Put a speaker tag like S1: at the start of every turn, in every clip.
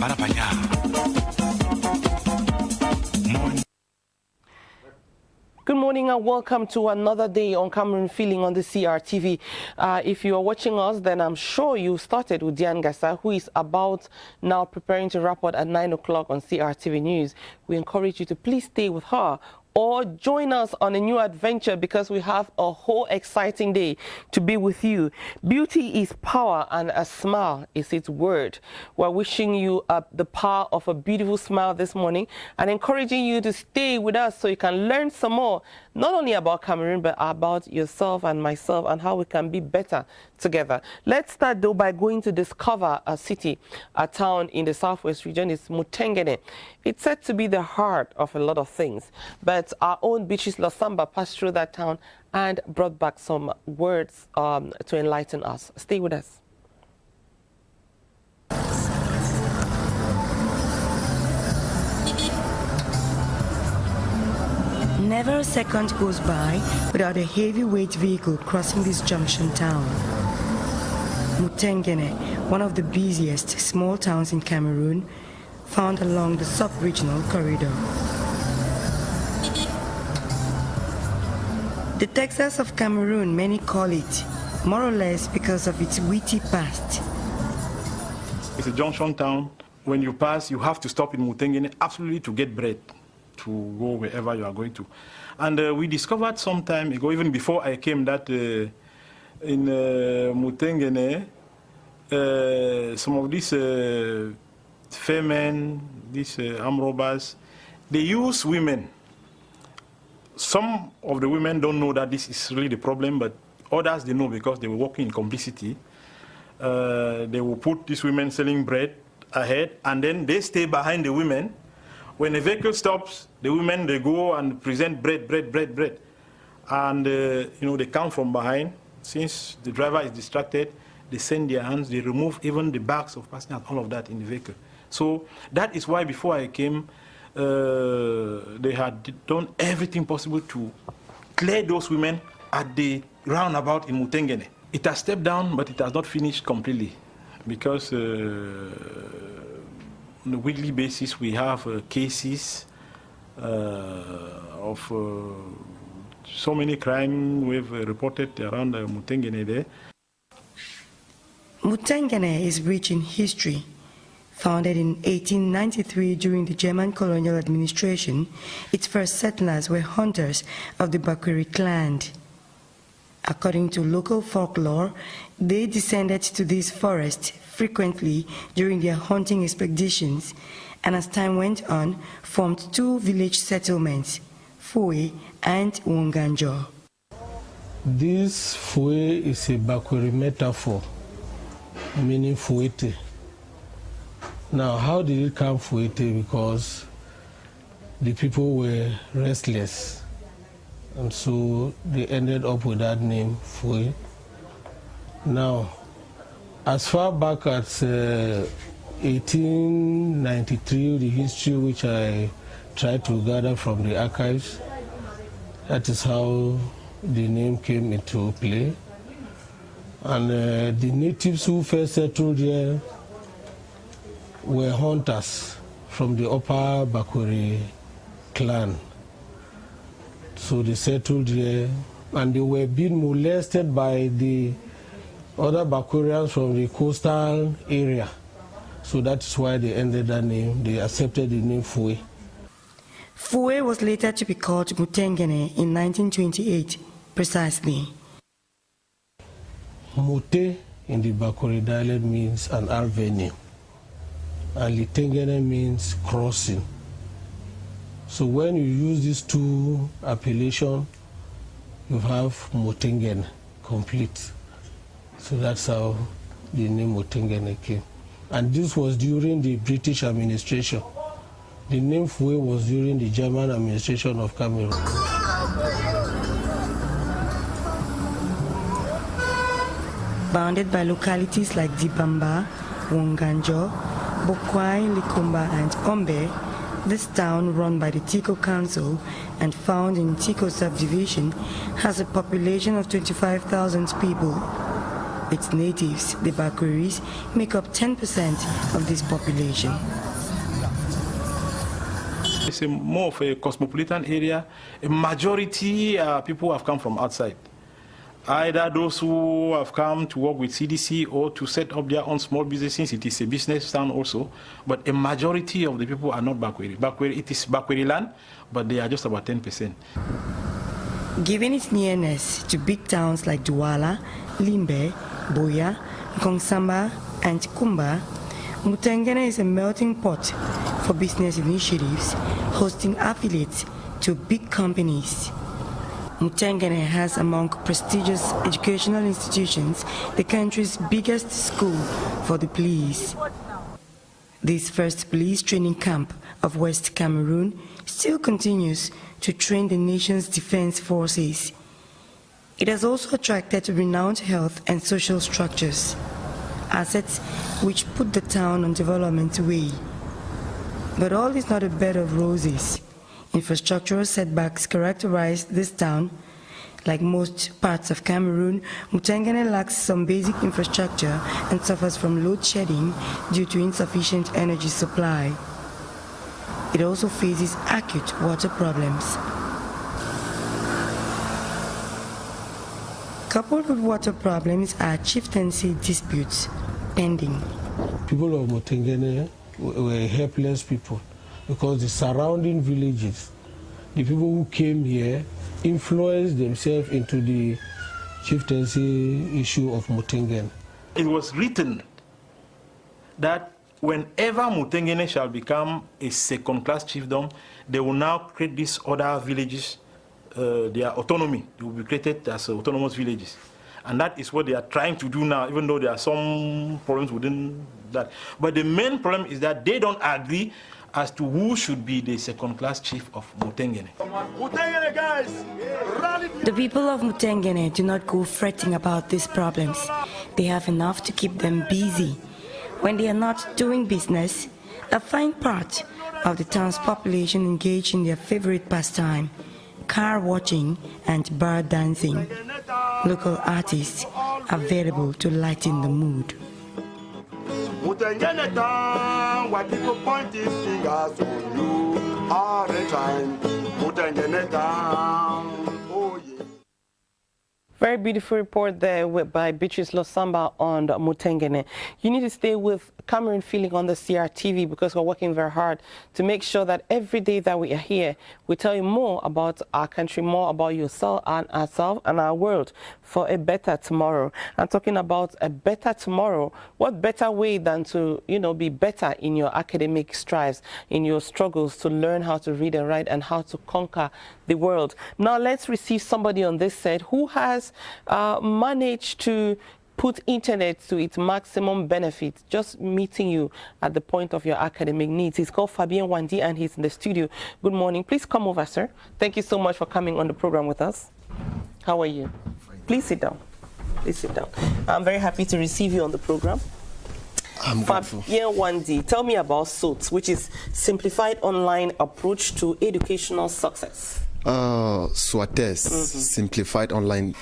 S1: Good morning and welcome to another day on Cameroon Feeling on the CRTV. If you are watching us, then I'm sure you started with Diane Gassa, who is about now preparing to report at 9 o'clock on CRTV News. We encourage you to please stay with her or join us on a new adventure because we have a whole exciting day to be with you. Beauty is power and a smile is its word. We're wishing you the power of a beautiful smile this morning and encouraging you to stay with us so you can learn some more, not only about Cameroon, but about yourself and myself and how we can be better together. Let's start though by going to discover a city, a town in the southwest region. It's Mutengene. It's said to be the heart of a lot of things, but our own Beatrice Losamba passed through that town and brought back some words to enlighten us. Stay with us.
S2: Never a second goes by without a heavyweight vehicle crossing this junction town. Mutengene, one of the busiest small towns in Cameroon, found along the sub-regional corridor. The Texas of Cameroon, many call it, more or less because of its witty past.
S3: It's a junction town. When you pass, you have to stop in Mutengene absolutely to get bread, to go wherever you are going to. And we discovered some time ago, even before I came, that in Mutengene, some of these fair men, these armed robbers, they use women. Some of the women don't know that this is really the problem, but others they know because they were working in complicity. They will put these women selling bread ahead, and then they stay behind the women. When the vehicle stops, the women, they go and present bread. And, you know, they come from behind. Since the driver is distracted, they send their hands, they remove even the bags of passengers, all of that in the vehicle. So that is why before I came, they had done everything possible to clear those women at the roundabout in Mutengene. It has stepped down, but it has not finished completely because on a weekly basis, we have cases of so many crimes we've reported around Mutengene there.
S2: Mutengene is rich in history. Founded in 1893 during the German colonial administration, its first settlers were hunters of the Bakweri clan. According to local folklore, they descended to this forest frequently during their hunting expeditions, and as time went on, formed two village settlements, Fue and Wonganjo.
S4: This Fue is a Bakweri metaphor, meaning Fuete. Now, how did it come Fuete? Because the people were restless, and so they ended up with that name, Fue. Now, as far back as 1893, the history which I tried to gather from the archives, that is how the name came into play. And the natives who first settled here were hunters from the upper Bakweri clan. So they settled here, and they were being molested by the other Bakwerians from the coastal area. So that's why they ended that name. They accepted the name Fue.
S2: Fue was later to be called Mutengene in 1928, precisely.
S4: Mute in the Bakweri dialect means an avenue, and Litengene means crossing. So when you use these two appellations, you have Mutengene complete. So that's how the name Mutengene came. And this was during the British administration. The name Fue was during the German administration of Cameroon.
S2: Bounded by localities like Dibamba, Wonganjo, Bokwai, Likumba, and Ombe, this town, run by the Tiko Council and found in Tiko subdivision, has a population of 25,000 people. Its natives, the Bakweris, make up 10% of this population.
S3: It's more of a cosmopolitan area. A majority people have come from outside. Either those who have come to work with CDC or to set up their own small businesses. It is a business town also. But a majority of the people are not Bakweri. It is Bakweri land, but they are just about 10%.
S2: Given its nearness to big towns like Douala, Limbe, Boya, Kongsamba, and Kumba, Mutengene is a melting pot for business initiatives, hosting affiliates to big companies. Mutengene has among prestigious educational institutions the country's biggest school for the police. This first police training camp of West Cameroon still continues to train the nation's defense forces. It has also attracted renowned health and social structures, assets which put the town on development way. But all is not a bed of roses. Infrastructural setbacks characterize this town. Like most parts of Cameroon, Mutengene lacks some basic infrastructure and suffers from load shedding due to insufficient energy supply. It also faces acute water problems. Coupled with water problems are chieftaincy disputes pending.
S4: People of Mutengene were helpless people because the surrounding villages, the people who came here, influenced themselves into the chieftaincy issue of Mutengene.
S3: It was written that whenever Mutengene shall become a second-class chiefdom, they will now create these other villages, their autonomy. They will be created as autonomous villages. And that is what they are trying to do now, even though there are some problems within that. But the main problem is that they don't agree as to who should be the second-class chief of Mutengene.
S2: The people of Mutengene do not go fretting about these problems. They have enough to keep them busy. When they are not doing business, a fine part of the town's population engage in their favorite pastime, car watching and bar dancing. Local artists are available to lighten the mood.
S5: Mutengene town, where people point their fingers on you all the time. Mutengene town, oh yeah.
S1: Very beautiful report there by Beatrice Losamba on Mutengene. You need to stay with Cameroon Feeling on the CRTV because we're working very hard to make sure that every day that we are here, we tell you more about our country, more about yourself and ourselves and our world for a better tomorrow. I'm talking about a better tomorrow. What better way than to, be better in your academic strives, in your struggles to learn how to read and write and how to conquer the world. Now let's receive somebody on this set who has managed to put internet to its maximum benefit, just meeting you at the point of your academic needs. He's called Fabien Wandi and he's in the studio. Good morning. Please come over, sir. Thank you so much for coming on the program with us. How are you? Please sit down. Please sit down. I'm very happy to receive you on the program.
S6: I'm grateful.
S1: Fabien Wandi, tell me about SOAT, which is Simplified Online Approach to Educational Success.
S6: SWATES, Simplified Online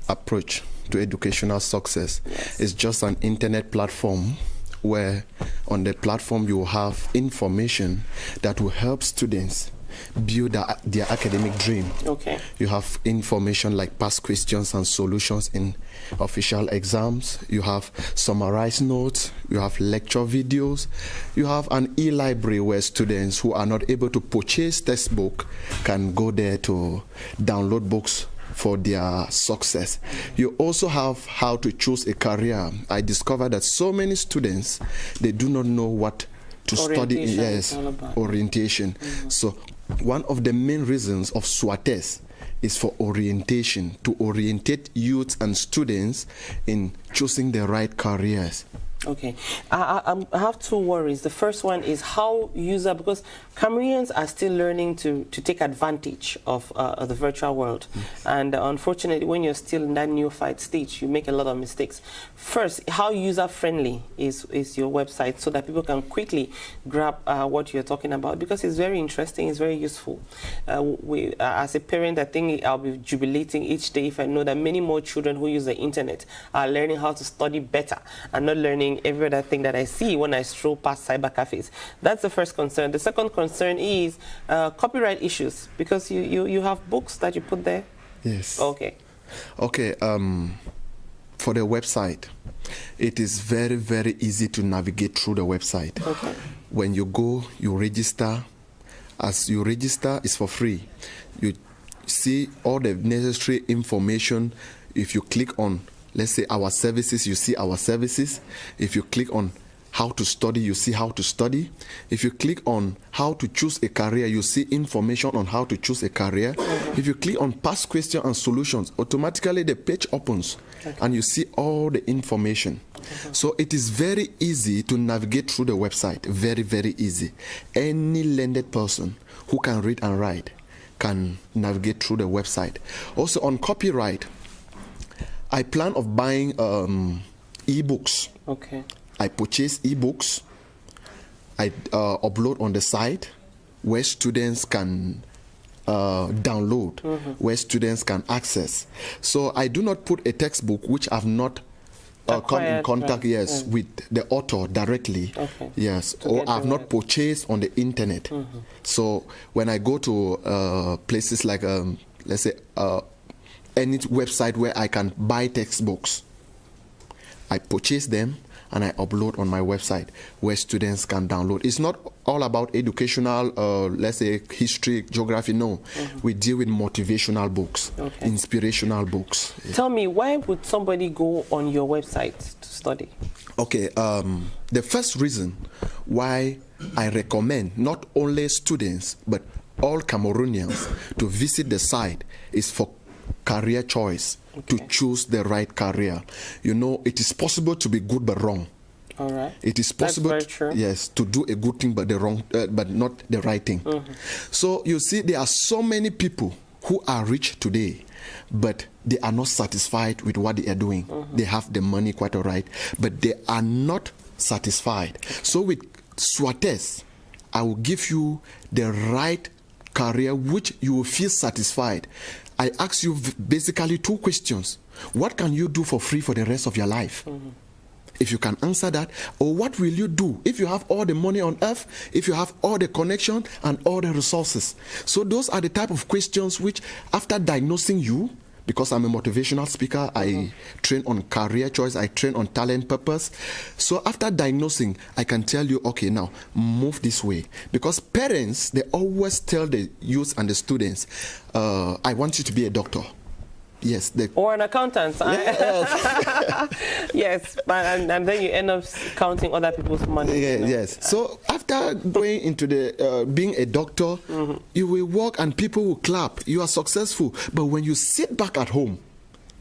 S6: Approach to Educational Success, is just an internet platform where on the platform you have information that will help students build their academic dream.
S1: Okay.
S6: You have information like past questions and solutions in official exams. You have summarized notes. You have lecture videos. You have an e-library where students who are not able to purchase textbook can go there to download books for their success. You also have how to choose a career. I discovered that so many students, they do not know what to study in. Yes, orientation. So one of the main reasons of SWATES is for orientation, to orientate youth and students in choosing the right careers.
S1: Okay, I have two worries. The first one is how because Cameroonians are still learning to take advantage of the virtual world. And unfortunately, when you're still in that neophyte stage, you make a lot of mistakes. First, how user-friendly is your website so that people can quickly grab what you're talking about? Because it's very interesting, it's very useful. As a parent, I think I'll be jubilating each day if I know that many more children who use the internet are learning how to study better and not learning every other thing that I see when I stroll past cyber cafes. That's the first concern. The second concern is copyright issues, because you have books that you put there.
S6: Yes.
S1: Okay.
S6: Okay. For the website, it is very, very easy to navigate through the website.
S1: Okay.
S6: When you go, you register. As you register, it's for free. You see all the necessary information. If you click on, let's say, our services, you see our services. If you click on how to study, you see how to study. If you click on how to choose a career, you see information on how to choose a career. If you click on past questions and solutions, automatically the page opens and you see all the information. So it is very easy to navigate through the website, very, very easy. Any learned person who can read and write can navigate through the website. Also on copyright, I plan of buying e-books.
S1: Okay.
S6: I purchase e-books. I upload on the site where students can download, where students can access. So I do not put a textbook which I've not come in contact, with the author directly, or I've not purchased on the internet. So when I go to places like, let's say, any website where I can buy textbooks, I purchase them and I upload on my website where students can download. It's not all about educational, let's say, history, geography. No, we deal with motivational books, inspirational books.
S1: Tell me, why would somebody go on your website to study? Okay,
S6: the first reason why I recommend not only students but all Cameroonians to visit the site is for career choice, to choose the right career. You know, it is possible to be good but wrong.
S1: All right.
S6: It is possible, to do a good thing but the wrong, but not the right thing. So you see, there are so many people who are rich today, but they are not satisfied with what they are doing. They have the money, quite all right, but they are not satisfied. So with Swates, I will give you the right career which you will feel satisfied. I ask you basically two questions. What can you do for free for the rest of your life? If you can answer that, or what will you do if you have all the money on earth, if you have all the connection and all the resources? So those are the type of questions which, after diagnosing you, because I'm a motivational speaker, I train on career choice, I train on talent purpose. So after diagnosing, I can tell you, okay, now move this way. Because parents, they always tell the youth and the students, I want you to be a doctor. Yes.
S1: Or an accountant.
S6: Yes.
S1: Yes, and then you end up counting other people's money.
S6: Yes. So after going into the being a doctor, you will walk and people will clap. You are successful. But when you sit back at home,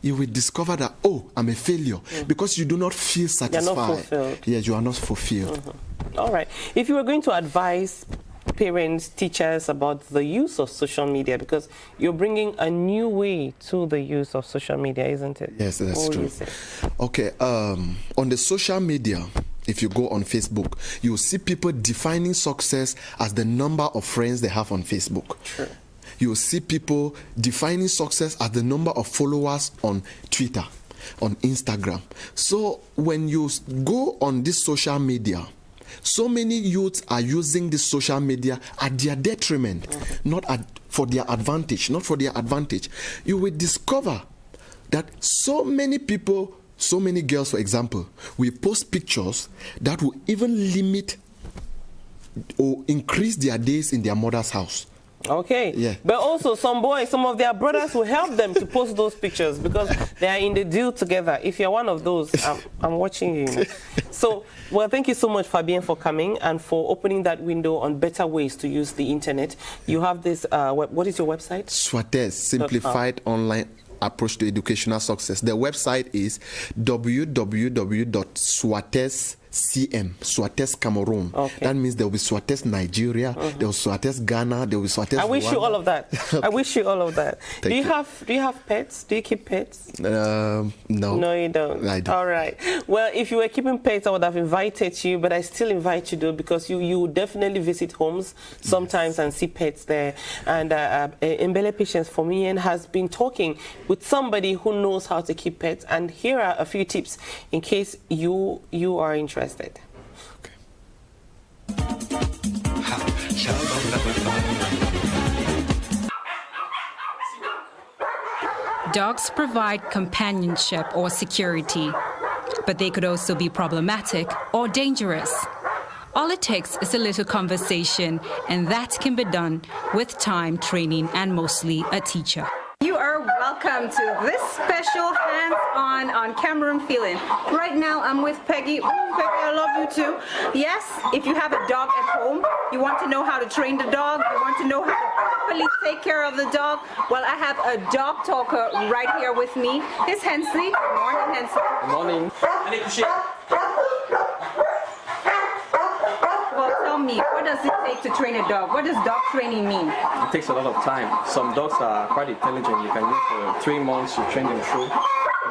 S6: you will discover that, oh, I'm a failure, because you do not feel satisfied.
S1: You're not fulfilled.
S6: Yes, you are not fulfilled.
S1: All right. If you were going to advise parents, teachers about the use of social media, because you're bringing a new way to the use of social media, isn't it?
S6: Yes, that's true. Okay, on the social media, if you go on Facebook, you'll see people defining success as the number of friends they have on Facebook.
S1: True.
S6: You'll see people defining success as the number of followers on Twitter, on Instagram. So when you go on this social media, so many youths are using this social media at their detriment, not for their advantage, You will discover that so many people, so many girls, for example, will post pictures that will even limit or increase their days in their mother's house.
S1: Okay.
S6: Yeah.
S1: But also some boys, some of their brothers will help them to post those pictures because they are in the deal together. If you're one of those, I'm watching you. So, well, thank you so much, Fabien, for coming and for opening that window on better ways to use the internet. You have this, what is your website?
S6: Swates, Simplified Online approach to educational success. The website is www.swates Cameroon.
S1: Okay.
S6: That means there will be Swates Nigeria, there will be Swates Ghana, there will be Swates
S1: I wish you all of that. I wish you all of that. Do you have pets? Do you keep pets?
S6: No.
S1: No, you don't.
S6: I don't.
S1: All right. Well, if you were keeping pets, I would have invited you, but I still invite you though, because you definitely visit homes sometimes and see pets there. And Mbele Patience for me and has been talking with somebody who knows how to keep pets. And here are a few tips in case you are interested.
S7: Dogs provide companionship or security, but they could also be problematic or dangerous. All it takes is a little conversation, and that can be done with time, training, and mostly a teacher.
S8: You are welcome to this special hands-on on Cameroon Feeling. Right now I'm with Peggy. Peggy, I love you too. Yes, if you have a dog at home, you want to know how to train the dog, you want to know how to properly take care of the dog, well, I have a dog talker right here with me. It's Hensley. Good morning, Hensley.
S9: Good morning.
S8: Well, tell me, what does it take to train a dog? What does dog training mean?
S9: It takes a lot of time. Some dogs are quite intelligent. You can use 3 months to train them through.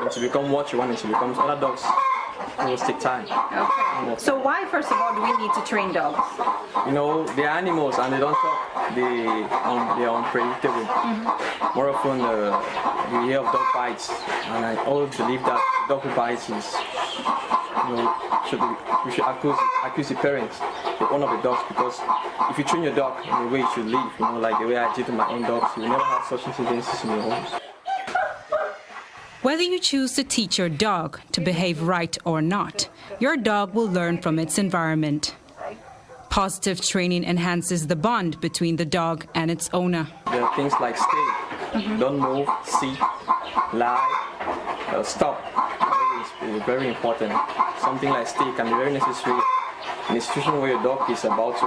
S9: And to become what you want them to become. Other dogs will take time.
S8: Okay. So why, first of all, do we need to train dogs?
S9: You know, they're animals and they don't talk. They are unpredictable. More often, we hear of dog bites, and I always believe that dog who bites is, we should accuse the parents, the owner of the dogs, because if you train your dog in the way it should live, like the way I did with my own dogs, you will never have such incidences in your homes.
S7: Whether you choose to teach your dog to behave right or not, your dog will learn from its environment. Positive training enhances the bond between the dog and its owner.
S9: There are things like stay, don't move, sit, lie, stop. It's very important. Something like stay can be very necessary in a situation where your dog is about to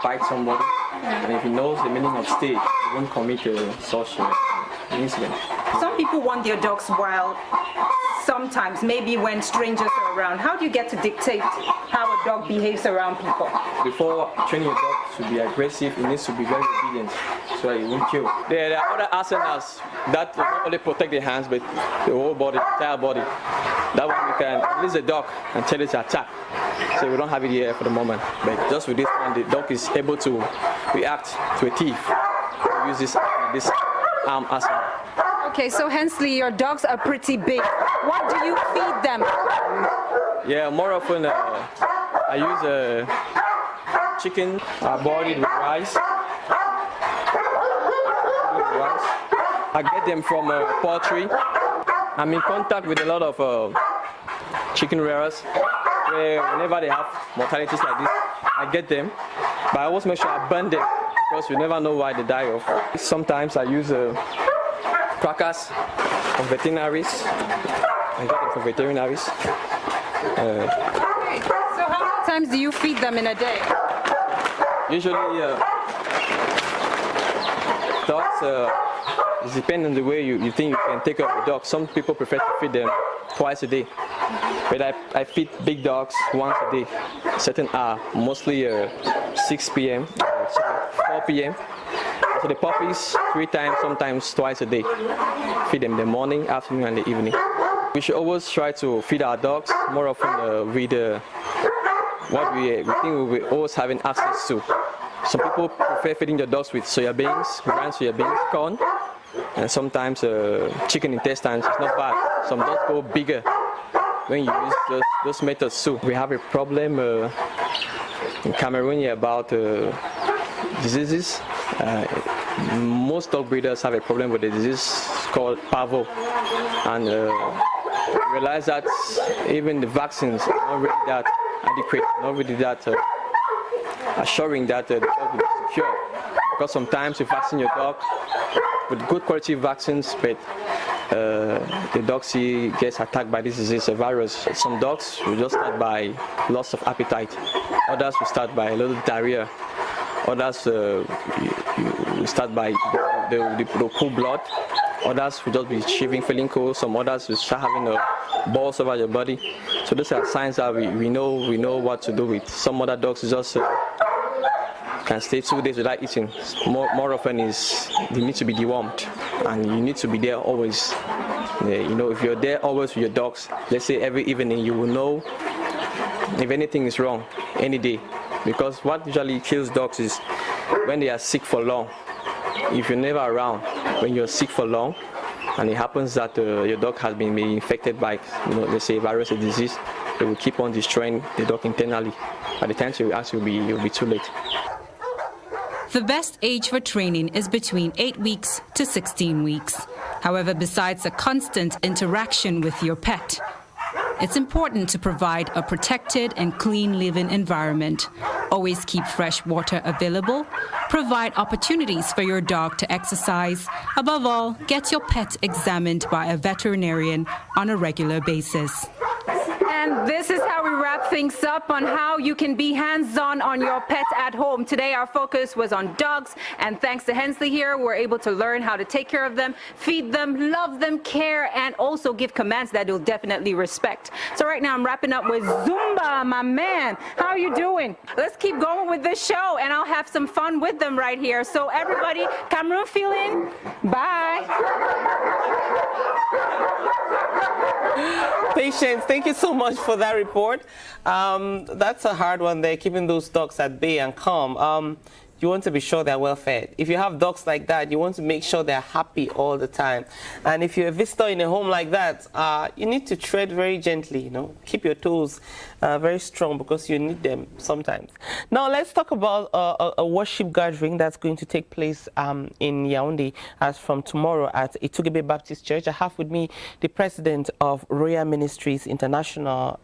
S9: bite somebody, and if he knows the meaning of stay, he won't commit such incident.
S8: Some people want their dogs wild, sometimes, maybe when strangers are around. How do you get to dictate how a dog behaves around people?
S9: Before training your dog to be aggressive, it needs to be very obedient, so that it won't kill. There are other arsenals that not only protect the hands, but the whole body, the entire body. That one we can release the dog and tell it to attack. So we don't have it here for the moment, but just with this one, the dog is able to react to a thief. We use this arm arsenal.
S8: Okay, so Hensley, your dogs are pretty big. What do you feed them?
S9: Yeah, more often I use chicken boiled with rice. I get them from poultry. I'm in contact with a lot of chicken rearers, where whenever they have mortalities like this, I get them. But I always make sure I burn them, because you never know why they die of. Sometimes I use crackers from veterinaries. I got them from veterinaries.
S8: So how many times do you feed them in a day?
S9: Usually, dogs, it depends on the way you think you can take care of a dog. Some people prefer to feed them twice a day. But I feed big dogs once a day, certain hour, mostly 6 p.m., 4 p.m. So the puppies 3 times, sometimes twice a day. Feed them in the morning, afternoon, and the evening. We should always try to feed our dogs more often with what we think we will always having access to. Some people prefer feeding their dogs with soya beans, ground soya beans, corn, and sometimes chicken intestines. It's not bad. Some dogs go bigger when you use those methods too. We have a problem in Cameroon about diseases. Most dog breeders have a problem with a disease called parvo, and realize that even the vaccines are not really that adequate, not really that assuring that the dog will be secure. Because sometimes you vaccine your dog with good quality vaccines, but the dog gets attacked by this disease, a virus. Some dogs will just start by loss of appetite. Others will start by a little diarrhea. Others will start by the poor blood. Others will just be shivering, feeling cold. Some others will start having balls over your body. So those are signs that we know what to do with. Some other dogs just can stay 2 days without eating. More often is they need to be dewormed, and you need to be there always. You know, if you're there always with your dogs, let's say every evening, you will know if anything is wrong any day. Because what usually kills dogs is when they are sick for long. If you're never around when you're sick for long, and it happens that your dog has been infected by, let's say, virus or disease, they will keep on destroying the dog internally. By the time you ask, you'll be too late.
S7: The best age for training is between 8 weeks to 16 weeks. However, besides a constant interaction with your pet, it's important to provide a protected and clean living environment. Always keep fresh water available. Provide opportunities for your dog to exercise. Above all, get your pet examined by a veterinarian on a regular basis.
S8: And this is how we wrap things up on how you can be hands-on on your pet at home. Today our focus was on dogs, and thanks to Hensley here, we're able to learn how to take care of them, feed them, love them, care, and also give commands that you'll definitely respect. So right now I'm wrapping up with Zumba, my man. How are you doing? Let's keep going with this show, and I'll have some fun with them right here. So everybody, Cameroon Feeling, bye.
S1: Patience, thank you so much for that report. That's a hard one there, keeping those dogs at bay and calm. You want to be sure they're well fed. If you have dogs like that, you want to make sure they're happy all the time. And if you're a visitor in a home like that, you need to tread very gently, keep your toes very strong, because you need them sometimes. Now let's talk about a worship gathering that's going to take place in Yaoundé as from tomorrow at Itugebe Baptist Church. I have with me the president of Royal Ministries International,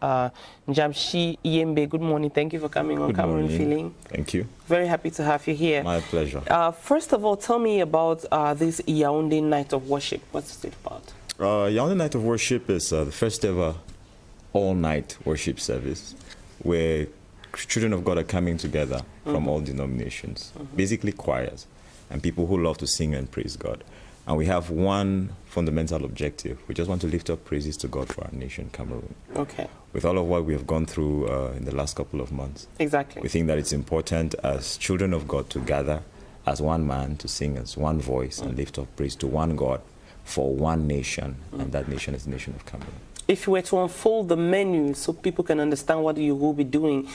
S1: Njamshi Yembe. Good morning. Thank you for coming on Cameroon Feeling.
S10: Thank you.
S1: Very happy to have you here.
S10: My pleasure.
S1: First of all, tell me about this Yaoundé Night of Worship. What's it about?
S10: Yaoundé Night of Worship is the first ever all-night worship service where children of God are coming together from all denominations, basically choirs and people who love to sing and praise God. And we have one fundamental objective. We just want to lift up praises to God for our nation, Cameroon.
S1: Okay.
S10: With all of what we have gone through in the last couple of months.
S1: Exactly.
S10: We think that it's important as children of God to gather as one man, to sing as one voice and lift up praise to one God for one nation, and that nation is the nation of Cameroon.
S1: If you were to unfold the menu so people can understand what you will be doing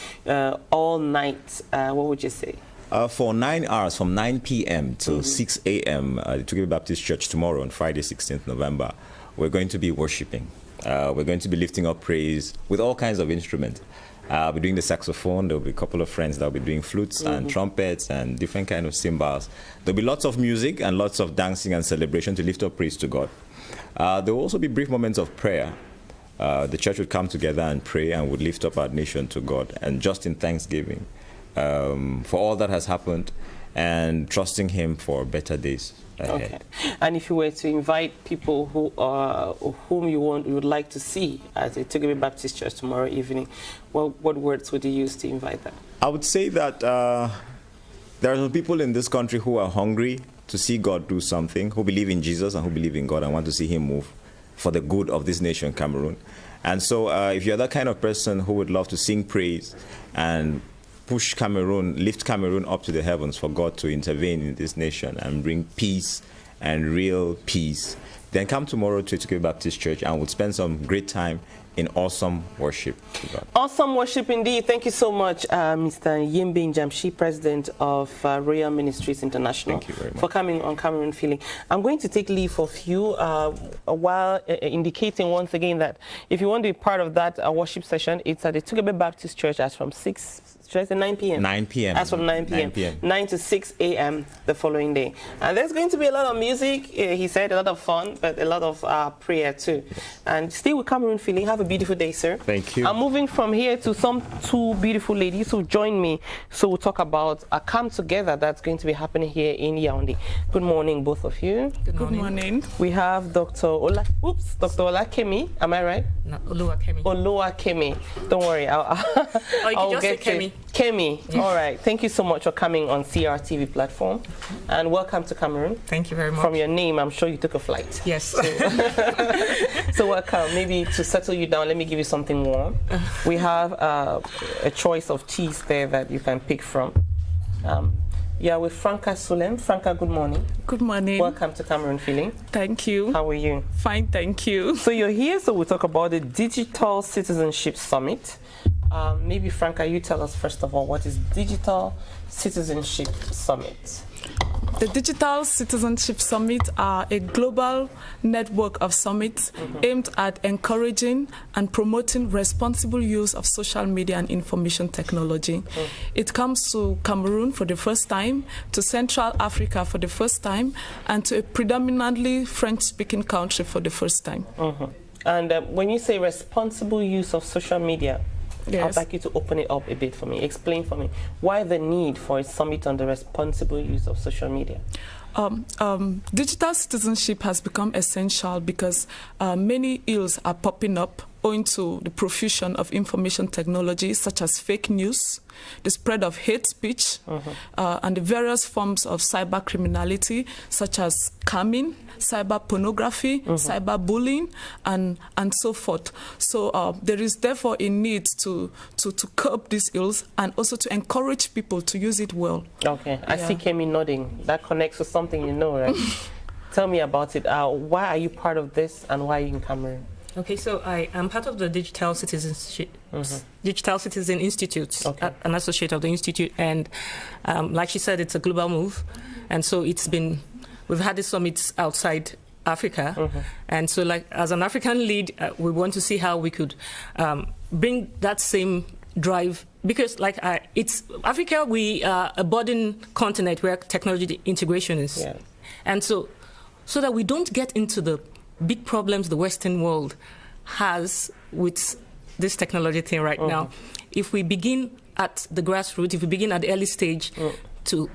S1: all night, what would you say?
S10: For 9 hours, from 9 p.m. till 6 a.m. at the Itugebe Baptist Church tomorrow on Friday, 16th November, we're going to be worshiping. We're going to be lifting up praise with all kinds of instruments. I'll be doing the saxophone. There'll be a couple of friends that'll be doing flutes and trumpets and different kind of cymbals. There'll be lots of music and lots of dancing and celebration to lift up praise to God. There will also be brief moments of prayer. The church would come together and pray and would lift up our nation to God, and just in thanksgiving for all that has happened and trusting Him for better days ahead.
S1: Okay. And if you were to invite people whom you would like to see at the Itugebe Baptist Church tomorrow evening, what words would you use to invite them?
S10: I would say that there are some people in this country who are hungry to see God do something, who believe in Jesus and who believe in God and want to see Him move for the good of this nation, Cameroon. And so if you're that kind of person who would love to sing praise and push Cameroon, lift Cameroon up to the heavens for God to intervene in this nation and bring peace and real peace, then come tomorrow to Itugebe Baptist Church and we'll spend some great time in awesome worship to God.
S1: Awesome worship indeed. Thank you so much, Mr. Yembe Njamshi, President of Royal Ministries International.
S10: Thank you very much
S1: for coming on Cameroon Feeling. I'm going to take leave of you while indicating once again that if you want to be part of that worship session, it's at the Itugebe Baptist Church as from 9 p.m.
S10: 9 p.m.
S1: As from 9 p.m. 9 to 6 a.m. the following day. And there's going to be a lot of music, he said, a lot of fun, but a lot of prayer too. Yes. And stay with Cameroon Feeling. Have a a beautiful day, sir.
S6: Thank you.
S1: I'm moving from here to two beautiful ladies who joined me. So we'll talk about a come together that's going to be happening here in Yaoundé. Good morning, both of you.
S11: Good morning.
S1: We have Dr. Olakemi. Am I right?
S11: No, Oluwakemi.
S1: Olakemi. Don't worry. I'll
S11: just
S1: get
S11: say Kemi.
S1: Kemi.
S11: Yeah.
S1: All right. Thank you so much for coming on CRTV platform. And welcome to Cameroon.
S11: Thank you very much.
S1: From your name, I'm sure you took a flight.
S11: Yes.
S1: So welcome. Maybe to settle you down, let me give you something warm. We have a choice of teas there that you can pick from. Yeah, with Franca Sulem. Franca, good morning.
S12: Good morning.
S1: Welcome to Cameroon Feeling.
S12: Thank you.
S1: How are you?
S12: Fine, thank you.
S1: So you're here, so we'll talk about the Digital Citizenship Summit. Maybe Franca, you tell us first of all, what is Digital Citizenship Summit?
S12: The Digital Citizenship Summit are a global network of summits aimed at encouraging and promoting responsible use of social media and information technology. It comes to Cameroon for the first time, to Central Africa for the first time, and to a predominantly French-speaking country for the first time.
S1: And when you say responsible use of social media,
S12: yes.
S1: I'd like you to open it up a bit for me. Explain for me why the need for a summit on the responsible use of social media.
S12: Digital citizenship has become essential because many ills are popping up owing to the profusion of information technology such as fake news, the spread of hate speech, and the various forms of cyber criminality such as scamming, cyber pornography, cyber bullying, and so forth. So there is therefore a need to curb these ills and also to encourage people to use it well.
S1: Okay, I see Kemi nodding. That connects with something you know, right? Tell me about it. Why are you part of this and why are you in Cameroon?
S11: Okay, so I am part of the Digital Citizen Institute, an associate of the Institute, and like she said, it's a global move, and so we've had these summits outside Africa, and so like as an African lead, we want to see how we could bring that same drive, because like it's Africa, we are a budding continent where technology integration is, and so that we don't get into the big problems the Western world has with this technology thing right now. If we begin at the grassroots, if we begin at the early stage to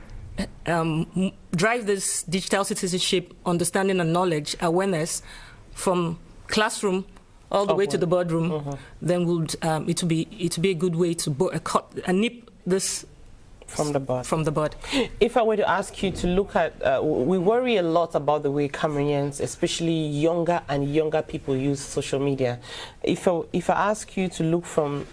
S11: drive this digital citizenship, understanding and knowledge, awareness from classroom all the way to the boardroom, then it will be a good way to nip this from the bud.
S1: If I were to ask you to look at, we worry a lot about the way Cameroonians, especially younger and younger people, use social media. If I ask you to look from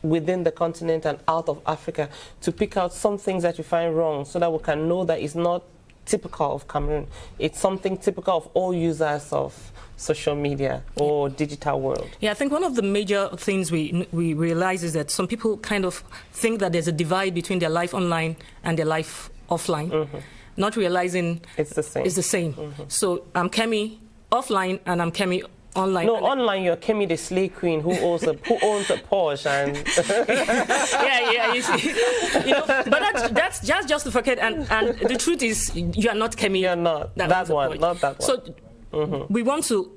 S1: within the continent and out of Africa to pick out some things that you find wrong so that we can know that it's not typical of Cameroon, it's something typical of all users of social media or digital world.
S11: Yeah, I think one of the major things we realize is that some people kind of think that there's a divide between their life online and their life offline, not realizing
S1: it's the same.
S11: It's the same. So I'm Kemi offline and I'm Kemi online.
S1: No, online you're Kemi the slay queen who owns a Porsche and
S11: yeah, you see, but that's just to forget. And the truth is, you are not Kemi.
S1: You're not that one, not that one.
S11: So we want to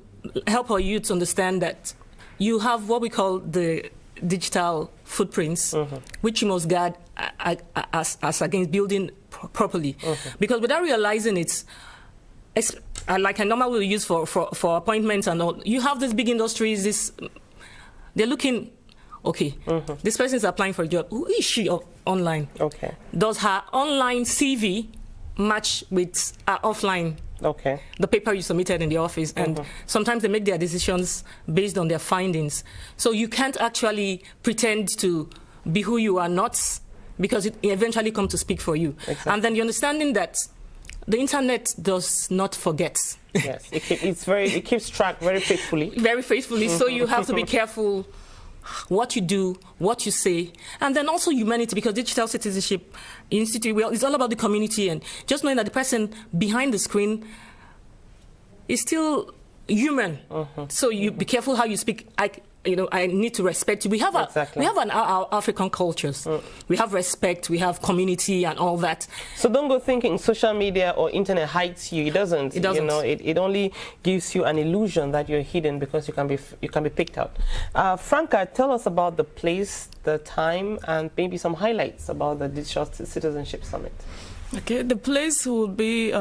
S11: help our youths understand that you have what we call the digital footprints, which you must guard as against building properly, because without realizing it's like I normally use for appointments and all. You have these big industries. They're looking. Okay, this person is applying for a job. Who is she online?
S1: Okay.
S11: Does her online CV match with her offline?
S1: Okay.
S11: The paper you submitted in the office, and sometimes they make their decisions based on their findings. So you can't actually pretend to be who you are not, because it eventually comes to speak for you.
S1: Exactly.
S11: And then the understanding that the internet does not forget.
S1: Yes, it keeps track very faithfully.
S11: Very faithfully. So you have to be careful what you do, what you say, and then also humanity, because Digital Citizenship Institute, it's all about the community, and just knowing that the person behind the screen is still human. So you be careful how you speak. I need to respect you. We have our African cultures. We have respect, we have community and all that.
S1: So don't go thinking social media or internet hides you. It doesn't. It doesn't. It only gives you an illusion that you're hidden because you can be picked out. Franca, tell us about the place, the time, and maybe some highlights about the Digital Citizenship Summit.
S12: Okay, the place will be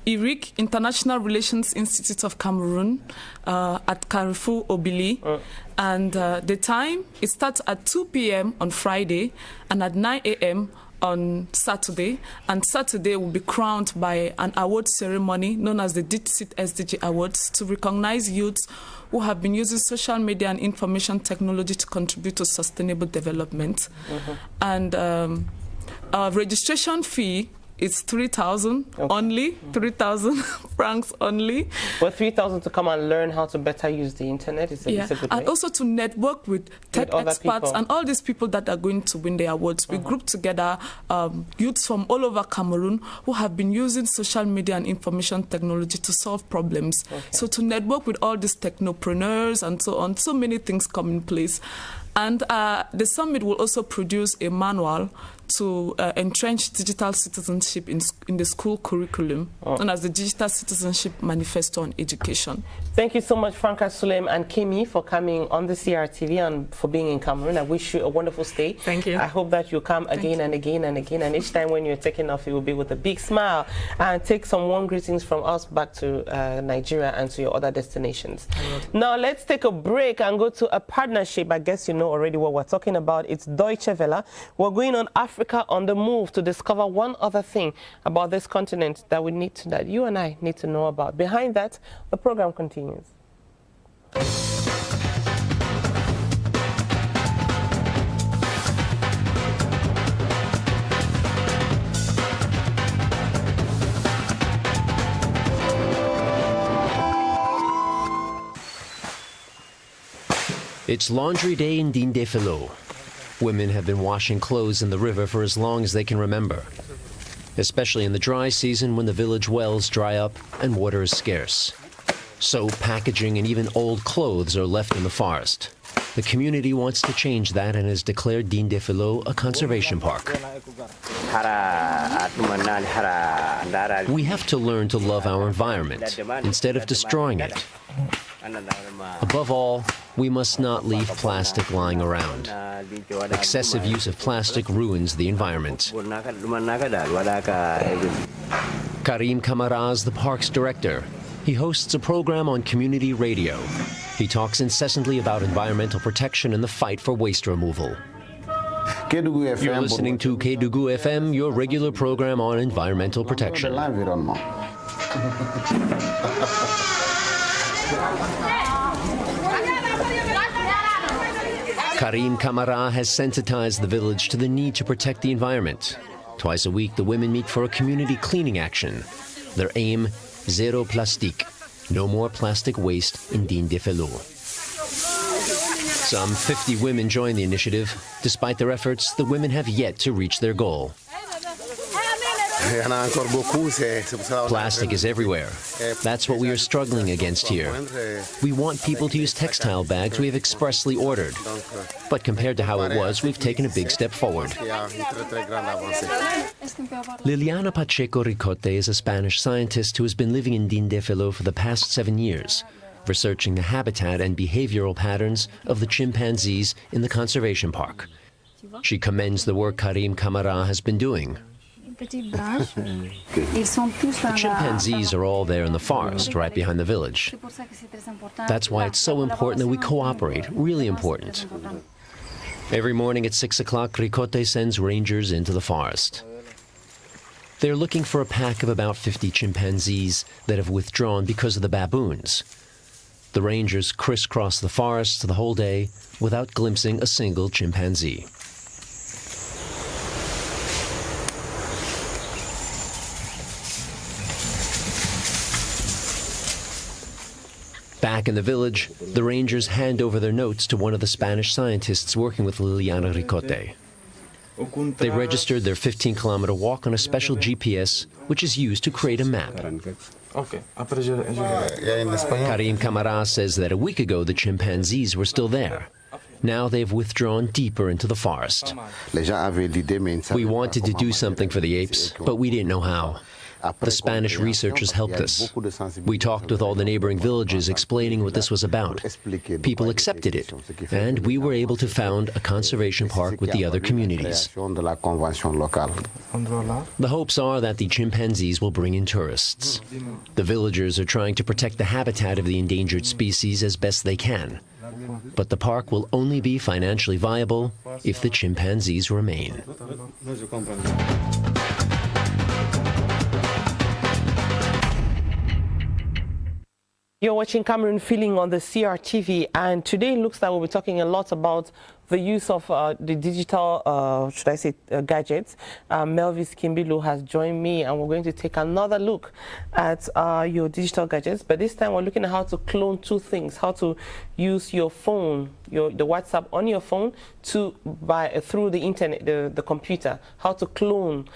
S12: IRIC, International Relations Institute of Cameroon, at Carrefour Obili. And the time, it starts at 2 p.m. on Friday and at 9 a.m. on Saturday. And Saturday will be crowned by an award ceremony known as the DITSIT SDG Awards to recognize youths who have been using social media and information technology to contribute to sustainable development. And registration fee is 3,000 only, 3,000 francs only.
S1: Well, 3,000 to come and learn how to better use the internet is a good way.
S12: And also to network with tech experts and all these people that are going to win the awards. We group together youths from all over Cameroon who have been using social media and information technology to solve problems. So to network with all these technopreneurs and so on, so many things come in place. And the summit will also produce a manual to entrench digital citizenship in the school curriculum, known as the Digital Citizenship Manifesto on Education.
S1: Thank you so much, Franca Sulem and Kemi, for coming on the CRTV and for being in Cameroon. I wish you a wonderful stay.
S11: Thank you.
S1: I hope that you come again and again and again, and each time when you're taking off, it will be with a big smile. And take some warm greetings from us back to Nigeria and to your other destinations. Now, let's take a break and go to a partnership. I guess you know already what we're talking about. It's Deutsche Welle. We're going on Africa on the Move to discover one other thing about this continent that you and I need to know about. Behind that, the program continues.
S13: It's laundry day in Dindefelo. Women have been washing clothes in the river for as long as they can remember, especially in the dry season when the village wells dry up and water is scarce. Soap, packaging, and even old clothes are left in the forest. The community wants to change that and has declared Dindefelo a conservation park. We have to learn to love our environment instead of destroying it. Above all, we must not leave plastic lying around. Excessive use of plastic ruins the environment. Karim Kamara is the park's director. He hosts a program on community radio. He talks incessantly about environmental protection and the fight for waste removal. You're listening to Kédougou FM, your regular program on environmental protection. Karim Kamara has sensitized the village to the need to protect the environment. Twice a week, the women meet for a community cleaning action. Their aim, zero plastique, no more plastic waste in Dindefelo. Some 50 women join the initiative. Despite their efforts, the women have yet to reach their goal. Plastic is everywhere. That's what we are struggling against here. We want people to use textile bags we have expressly ordered. But compared to how it was, we've taken a big step forward. Liliana Pacheco Ricote is a Spanish scientist who has been living in Dindefelo for the past 7 years, researching the habitat and behavioral patterns of the chimpanzees in the conservation park. She commends the work Karim Kamara has been doing. The chimpanzees are all there in the forest, right behind the village. That's why it's so important that we cooperate, really important. Every morning at 6 o'clock, Ricote sends rangers into the forest. They're looking for a pack of about 50 chimpanzees that have withdrawn because of the baboons. The rangers crisscross the forest the whole day without glimpsing a single chimpanzee. Back in the village, the rangers hand over their notes to one of the Spanish scientists working with Liliana Ricote. They registered their 15-kilometer walk on a special GPS, which is used to create a map.
S14: Okay.
S13: Karim Camara says that a week ago the chimpanzees were still there. Now they've withdrawn deeper into the forest. We wanted to do something for the apes, but we didn't know how. The Spanish researchers helped us. We talked with all the neighboring villages explaining what this was about. People accepted it, and we were able to found a conservation park with the other communities. The hopes are that the chimpanzees will bring in tourists. The villagers are trying to protect the habitat of the endangered species as best they can. But the park will only be financially viable if the chimpanzees remain.
S1: You're watching Cameroon Feeling on the CRTV, and today it looks like we'll be talking a lot about the use of the digital, gadgets. Melvis Kimbilu has joined me, and we're going to take another look at your digital gadgets. But this time we're looking at how to clone two things, how to use your phone, the WhatsApp on your phone through the internet, the computer, how to clone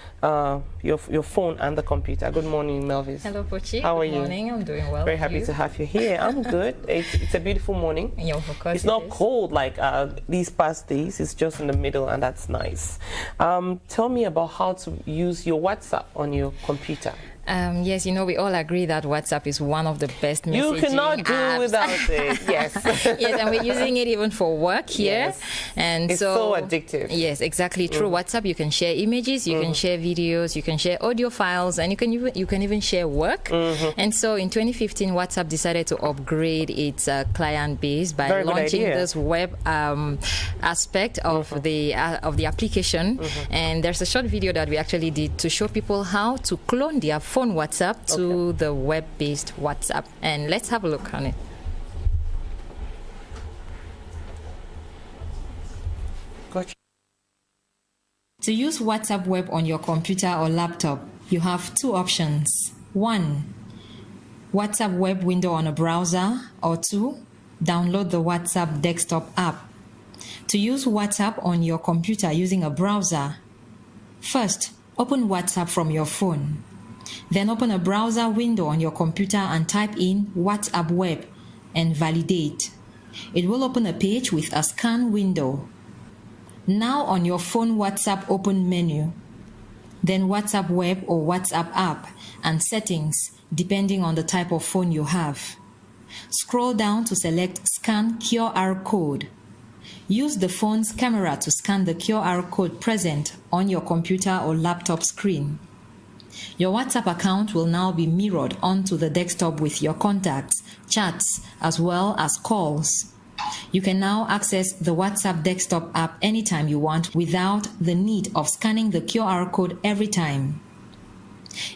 S1: your phone and the computer. Good morning, Melvis.
S15: Hello, Pochi.
S1: How are you?
S15: Good morning. I'm doing well.
S1: Very happy to have you here. I'm good. It's a beautiful morning.
S15: Yeah, of course.
S1: It's not cold like these past days. It's just in the middle, and that's nice. Tell me about how to use your WhatsApp on your computer.
S15: Yes, you know, we all agree that WhatsApp is one of the best messaging
S1: You cannot do
S15: apps.
S1: without it, yes.
S15: Yes, and we're using it even for work here.
S1: Yes.
S15: And
S1: It's so addictive.
S15: Yes, exactly. Through WhatsApp, you can share images, you can share videos, you can share audio files, and you can even share work. And so in 2015, WhatsApp decided to upgrade its client base by launching this web aspect of the application. And there's a short video that we actually did to show people how to clone their phone WhatsApp to the web-based WhatsApp, and let's have a look on it.
S1: Gotcha.
S15: To use WhatsApp web on your computer or laptop, you have two options. 1, WhatsApp web window on a browser, or 2, download the WhatsApp desktop app. To use WhatsApp on your computer using a browser, first, open WhatsApp from your phone. Then open a browser window on your computer and type in WhatsApp web and validate. It will open a page with a scan window. Now on your phone WhatsApp open menu, then WhatsApp web or WhatsApp app and settings depending on the type of phone you have. Scroll down to select scan QR code. Use the phone's camera to scan the QR code present on your computer or laptop screen. Your WhatsApp account will now be mirrored onto the desktop with your contacts, chats, as well as calls. You can now access the WhatsApp desktop app anytime you want without the need of scanning the QR code every time.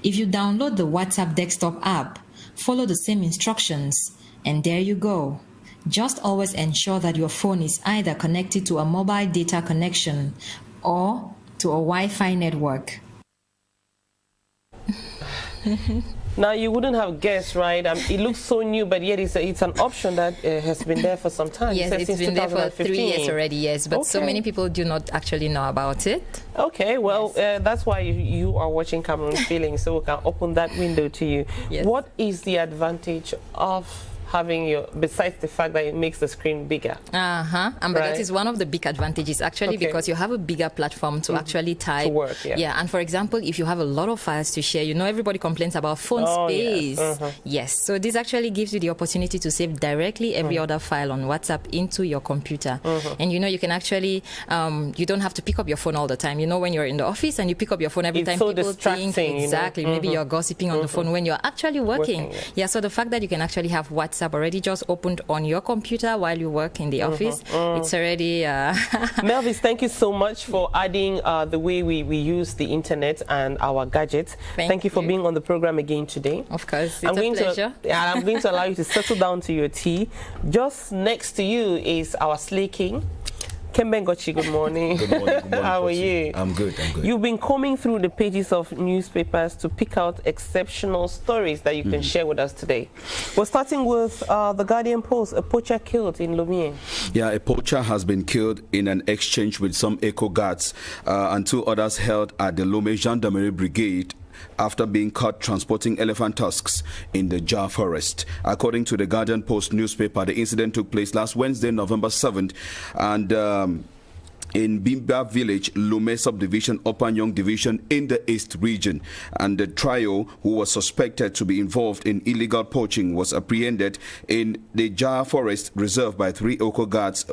S15: If you download the WhatsApp desktop app, follow the same instructions, and there you go. Just always ensure that your phone is either connected to a mobile data connection or to a Wi-Fi network.
S1: Now, you wouldn't have guessed, right? It looks so new, but yet it's an option that has been there for some time.
S15: Yes, it's been there for 3 years already, yes. But so many people do not actually know about it.
S1: Okay, well, that's why you are watching Cameroon Feeling, so we can open that window to you.
S15: Yes.
S1: What is the advantage of having besides the fact that it makes the screen bigger?
S15: But that is one of the big advantages actually, because you have a bigger platform to actually type.
S1: To work,
S15: and for example, if you have a lot of files to share, you know, everybody complains about phone space. Yes, so this actually gives you the opportunity to save directly every other file on WhatsApp into your computer. And you know, you can actually, you don't have to pick up your phone all the time. You know, when you're in the office and you pick up your phone every time,
S1: so
S15: people think, exactly, maybe you're gossiping on the phone when you're actually working. So the fact that you can actually have WhatsApp already just opened on your computer while you work in the office, it's already...
S1: Melvis, thank you so much for adding the way we use the internet and our gadgets. Thank you for being on the program again today.
S15: Of course, it's a pleasure.
S1: I'm going to allow you to settle down to your tea. Just next to you is our Slay King. Kembengochi, good morning.
S16: Good morning.
S1: How are you?
S16: I'm good.
S1: You've been combing through the pages of newspapers to pick out exceptional stories that you can share with us today. We're starting with the Guardian Post, a poacher killed in Lomé.
S17: Yeah, a poacher has been killed in an exchange with some eco guards and 2 others held at the Lomé Gendarmerie Brigade after being caught transporting elephant tusks in the Jar Forest. According to the Guardian Post newspaper, the incident took place last Wednesday, November 7th, and in Bimba Village, Lume Subdivision, Opanyong Division in the East Region. And the trio, who was suspected to be involved in illegal poaching, was apprehended in the Jar Forest Reserve by 3 eco guards,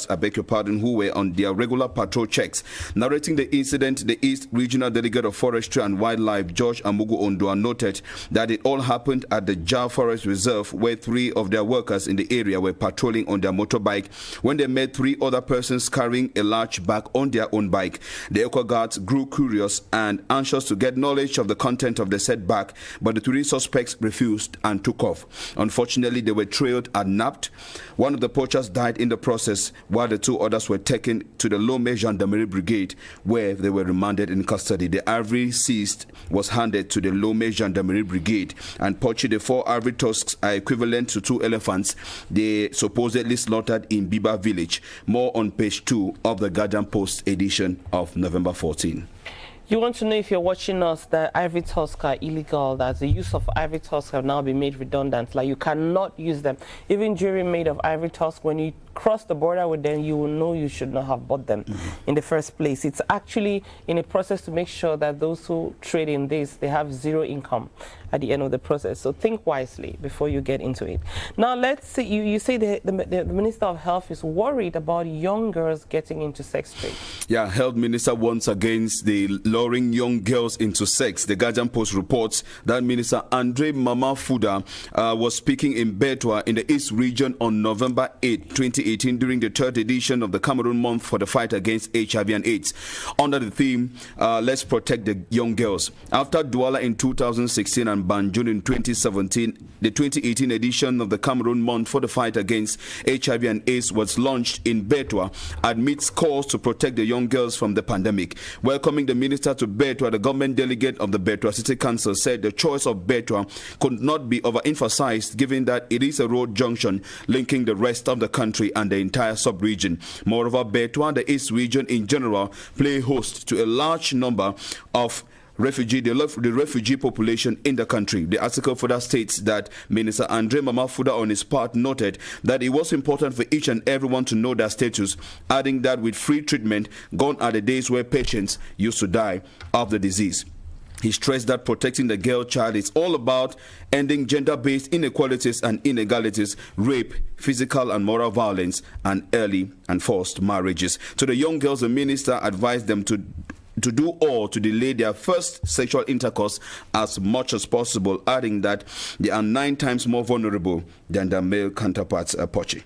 S17: I beg your pardon, who were on their regular patrol checks. Narrating the incident, the East Regional Delegate of Forestry and Wildlife, George Amugu Ondua, noted that it all happened at the Jar Forest Reserve, where 3 of their workers in the area were patrolling on their motorbike when they met 3 other persons carrying a large bag on their own bike. The eco guards grew curious and anxious to get knowledge of the content of the said bag, but the 3 suspects refused and took off. Unfortunately, they were trailed and nabbed. One of the poachers died in the process, while the 2 others were taken to the Lome Gendarmerie Brigade, where they were remanded in custody. The ivory seized was handed to the Lome Gendarmerie Brigade, and poaching the 4 ivory tusks are equivalent to 2 elephants they supposedly slaughtered in Biba Village. More on page 2 of the Guardian Post edition of November 14.
S1: You want to know, if you're watching us, that ivory tusks are illegal, that the use of ivory tusks have now been made redundant. Like, you cannot use them. Even jewelry made of ivory tusk, when you cross the border with them, you will know you should not have bought them in the first place. It's actually in a process to make sure that those who trade in this, they have 0 income at the end of the process. So think wisely before you get into it. Now, let's see, you say the Minister of Health is worried about young girls getting into sex trade.
S17: Yeah, Health Minister warns against the luring young girls into sex. The Guardian Post reports that Minister Andre Mama Fuda was speaking in Betwa in the East Region on November 8, 2018, during the 3rd edition of the Cameroon Month for the Fight Against HIV and AIDS, under the theme, Let's Protect the Young Girls. After Douala in 2016 and Banjul in 2017, the 2018 edition of the Cameroon Month for the Fight Against HIV and AIDS was launched in Betwa amidst calls to protect the young girls from the pandemic. Welcoming the minister to Betwa, the government delegate of the Betwa City Council said the choice of Betwa could not be overemphasized, given that it is a road junction linking the rest of the country and the entire sub-region. Moreover, Betwa and the East Region in general play host to a large number of the refugee population in the country. The article further states that Minister Andre Mama Fuda on his part noted that it was important for each and everyone to know their status, adding that with free treatment, gone are the days where patients used to die of the disease. He stressed that protecting the girl child is all about ending gender-based inequalities and inegalities, rape, physical and moral violence, and early and forced marriages. To the young girls, the minister advised them to do all to delay their first sexual intercourse as much as possible, adding that they are 9 times more vulnerable than their male counterparts. Pochi.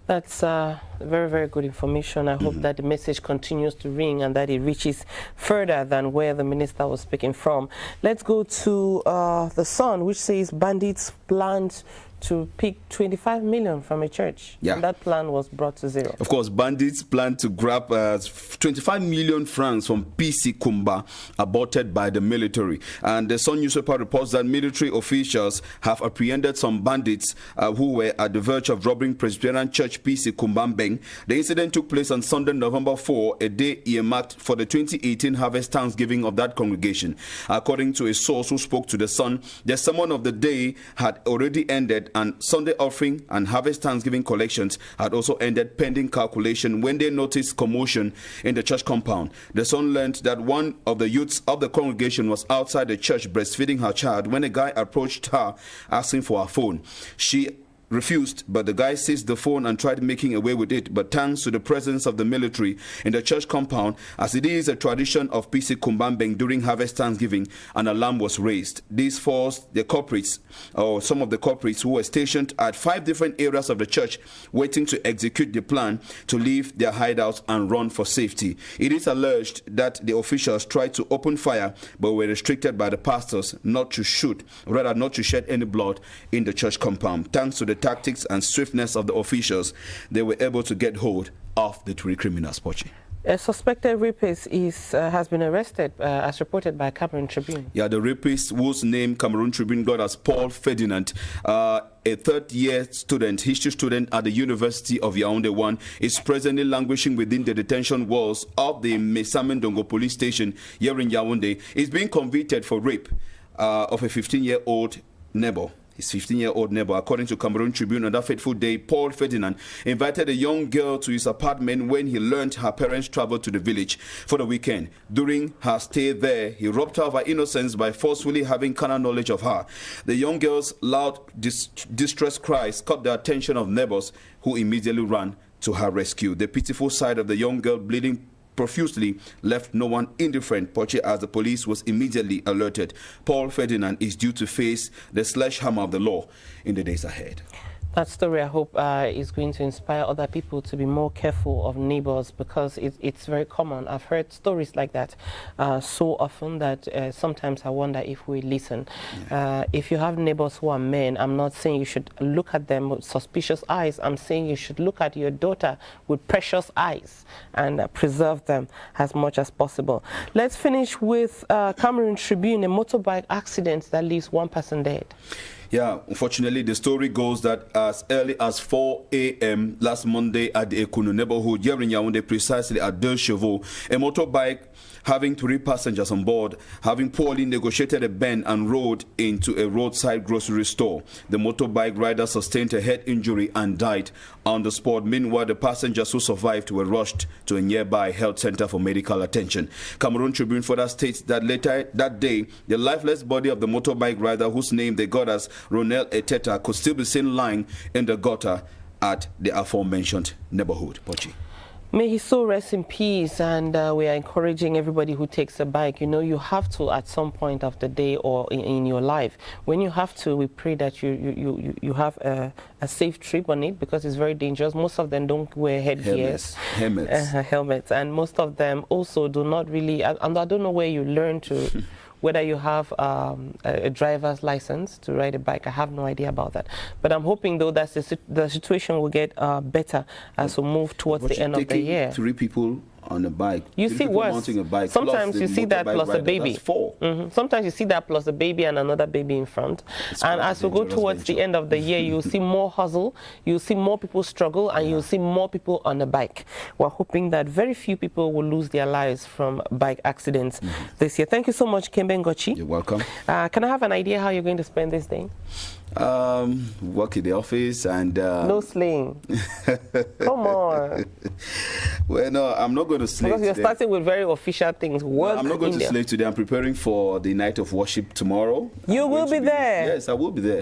S1: That's very, very good information. I hope that the message continues to ring and that it reaches further than where the minister was speaking from. Let's go to The Sun, which says bandits planned to pick 25 million from a church.
S17: Yeah.
S1: And that plan was brought to 0.
S17: Of course, bandits plan to grab 25 million francs from PC Kumba, aborted by the military. And the Sun newspaper reports that military officials have apprehended some bandits who were at the verge of robbing Presbyterian Church PC Kumbambeng. The incident took place on Sunday, November 4, a day earmarked for the 2018 Harvest Thanksgiving of that congregation. According to a source who spoke to the Sun, the sermon of the day had already ended, and Sunday offering and Harvest Thanksgiving collections had also ended pending calculation when they noticed commotion in the church compound. The Sun learned that one of the youths of the congregation was outside the church breastfeeding her child when a guy approached her asking for her phone. She refused, but the guy seized the phone and tried making away with it. But thanks to the presence of the military in the church compound, as it is a tradition of PC Kumbambeng during Harvest Thanksgiving, an alarm was raised. This forced the culprits, or some of the culprits who were stationed at 5 different areas of the church, waiting to execute the plan, to leave their hideouts and run for safety. It is alleged that the officials tried to open fire, but were restricted by the pastors not to shoot, rather not to shed any blood in the church compound. Thanks to the tactics and swiftness of the officials, they were able to get hold of the 3 criminals. Pochi.
S1: A suspected rapist has been arrested, as reported by Cameroon Tribune.
S17: Yeah, the rapist, whose name Cameroon Tribune got as Paul Ferdinand, a third-year student, history student at the University of Yaoundé 1, is presently languishing within the detention walls of the Mesamendongo police station here in Yaoundé. Is being convicted for rape of a 15-year-old neighbor. His 15-year-old neighbor. According to Cameroon Tribune, on that fateful day, Paul Ferdinand invited a young girl to his apartment when he learned her parents traveled to the village for the weekend. During her stay there, he robbed her of her innocence by forcefully having carnal knowledge of her. The young girl's loud distress cries caught the attention of neighbors, who immediately ran to her rescue. The pitiful sight of the young girl bleeding profusely left no one indifferent, Poche, as the police was immediately alerted. Paul Ferdinand is due to face the sledgehammer of the law in the days ahead.
S1: That story, I hope, is going to inspire other people to be more careful of neighbors, because it's very common. I've heard stories like that so often that sometimes I wonder if we listen. If you have neighbors who are men, I'm not saying you should look at them with suspicious eyes. I'm saying you should look at your daughter with precious eyes and preserve them as much as possible. Let's finish with Cameroon Tribune, a motorbike accident that leaves one person dead.
S17: Yeah, unfortunately, the story goes that as early as 4 a.m. last Monday at the Ekunu neighborhood here in Yaoundé, precisely at Deux Chevaux, a motorbike having 3 passengers on board, having poorly negotiated a bend and rode into a roadside grocery store. The motorbike rider sustained a head injury and died on the spot. Meanwhile, the passengers who survived were rushed to a nearby health center for medical attention. Cameroon Tribune further states that later that day, the lifeless body of the motorbike rider, whose name they got as Ronel Eteta, could still be seen lying in the gutter at the aforementioned neighborhood. Pochi.
S1: May his soul rest in peace, and we are encouraging everybody who takes a bike. You know, you have to at some point of the day or in your life. When you have to, we pray that you have a safe trip on it, because it's very dangerous. Most of them don't wear headgears. Helmets. And most of them also do not really, and I don't know where you learn to whether you have a driver's license to ride a bike. I have no idea about that. But I'm hoping, though, that the situation will get better as we move towards the end of the year.
S17: 3 people on a bike.
S1: You see worse. Sometimes you see that plus a baby.
S17: That's 4.
S1: Sometimes you see that plus a baby and another baby in front. And as we go towards the end of the year, you'll see more hustle, you'll see more people struggle, and you'll see more people on a bike. We're hoping that very few people will lose their lives from bike accidents this year. Thank you so much, Kembe Ngochi.
S17: You're welcome.
S1: Can I have an idea how you're going to spend this day?
S17: Work in the office and
S1: no slaying. Come on.
S17: Well, no, I'm not going to slay
S1: because you're
S17: today.
S1: starting with very official things. Work.
S17: No, I'm not going to slay today. I'm preparing for the night of worship tomorrow.
S1: You will be there.
S17: Yes, I will be there.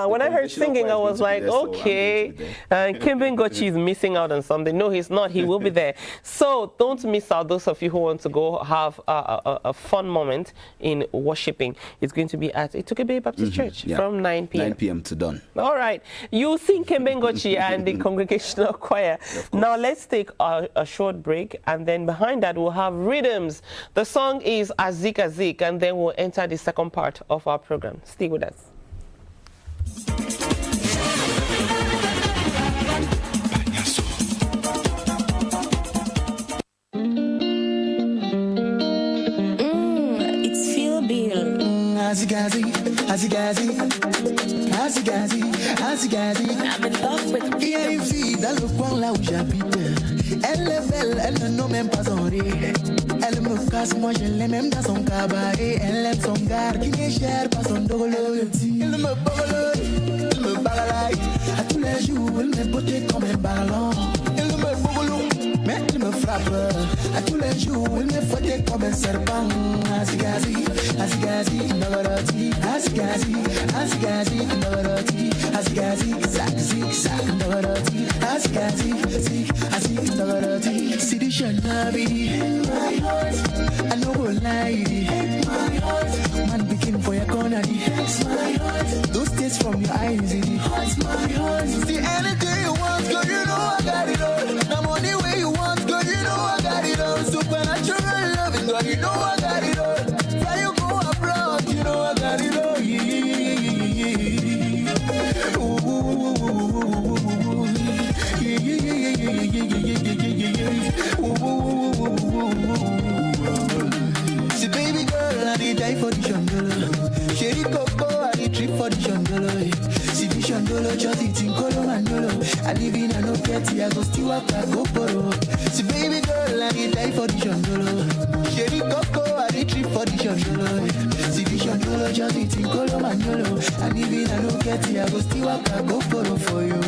S1: When I heard singing, I was like, okay, Kembe Ngochi is missing out on something. No, he's not. He will be there. So don't miss out, those of you who want to go have a fun moment in worshiping. It's going to be at Itukebe Baptist Church from 9 p.m.
S17: 9 p.m. to dawn.
S1: All right. You sing Kembe Ngochi and the Congregational Choir. Now let's take a short break, and then behind that we'll have rhythms. The song is Azik Azik, and then we'll enter the second part of our program. Stay with us.
S14: It's Phil Bill. Azigazi, Azigazi, Azigazi, Azigazi. I'm in love with Phil. Yeah, see, that look one là où j'habite. Elle est belle, elle ne nomme même pas son rire. Elle me casse, moi je l'aime même dans son cabaret. Elle aime son gars qui n'est cher, pas son dolo. Il me bogolo, il me balalaï. À tous les jours, il me beauté comme un ballon. Il me bogolo, mais il me frappe. À tous les jours, il me frottait comme un serpent. Azigazi, Azigazi, Navaroti. Azigazi, Azigazi, Navaroti. Azigazi, Zak, Zik, Zak, Navaroti. Azigazi, Zik, Azik, Navaroti. City Shanabi, in my heart. I know go lie, in my heart. Man begin for your corner, it's my heart. Those tears from your eyes, it hurts my heart. See anything you want, girl, you know I got it all. The money where you want, girl, you know I got it all. Supernatural loving, girl, you know I got it all. Where you go abroad, you know I got it all. Ooh, just eating colo manolo. I live in a no petty, I go still walk a go poro. See baby girl, I need die for the shondolo. Sherry coco, I need trip for the shondolo. See the shondolo, just eating colo manolo. I live in a no petty, I go still walk a go poro for you.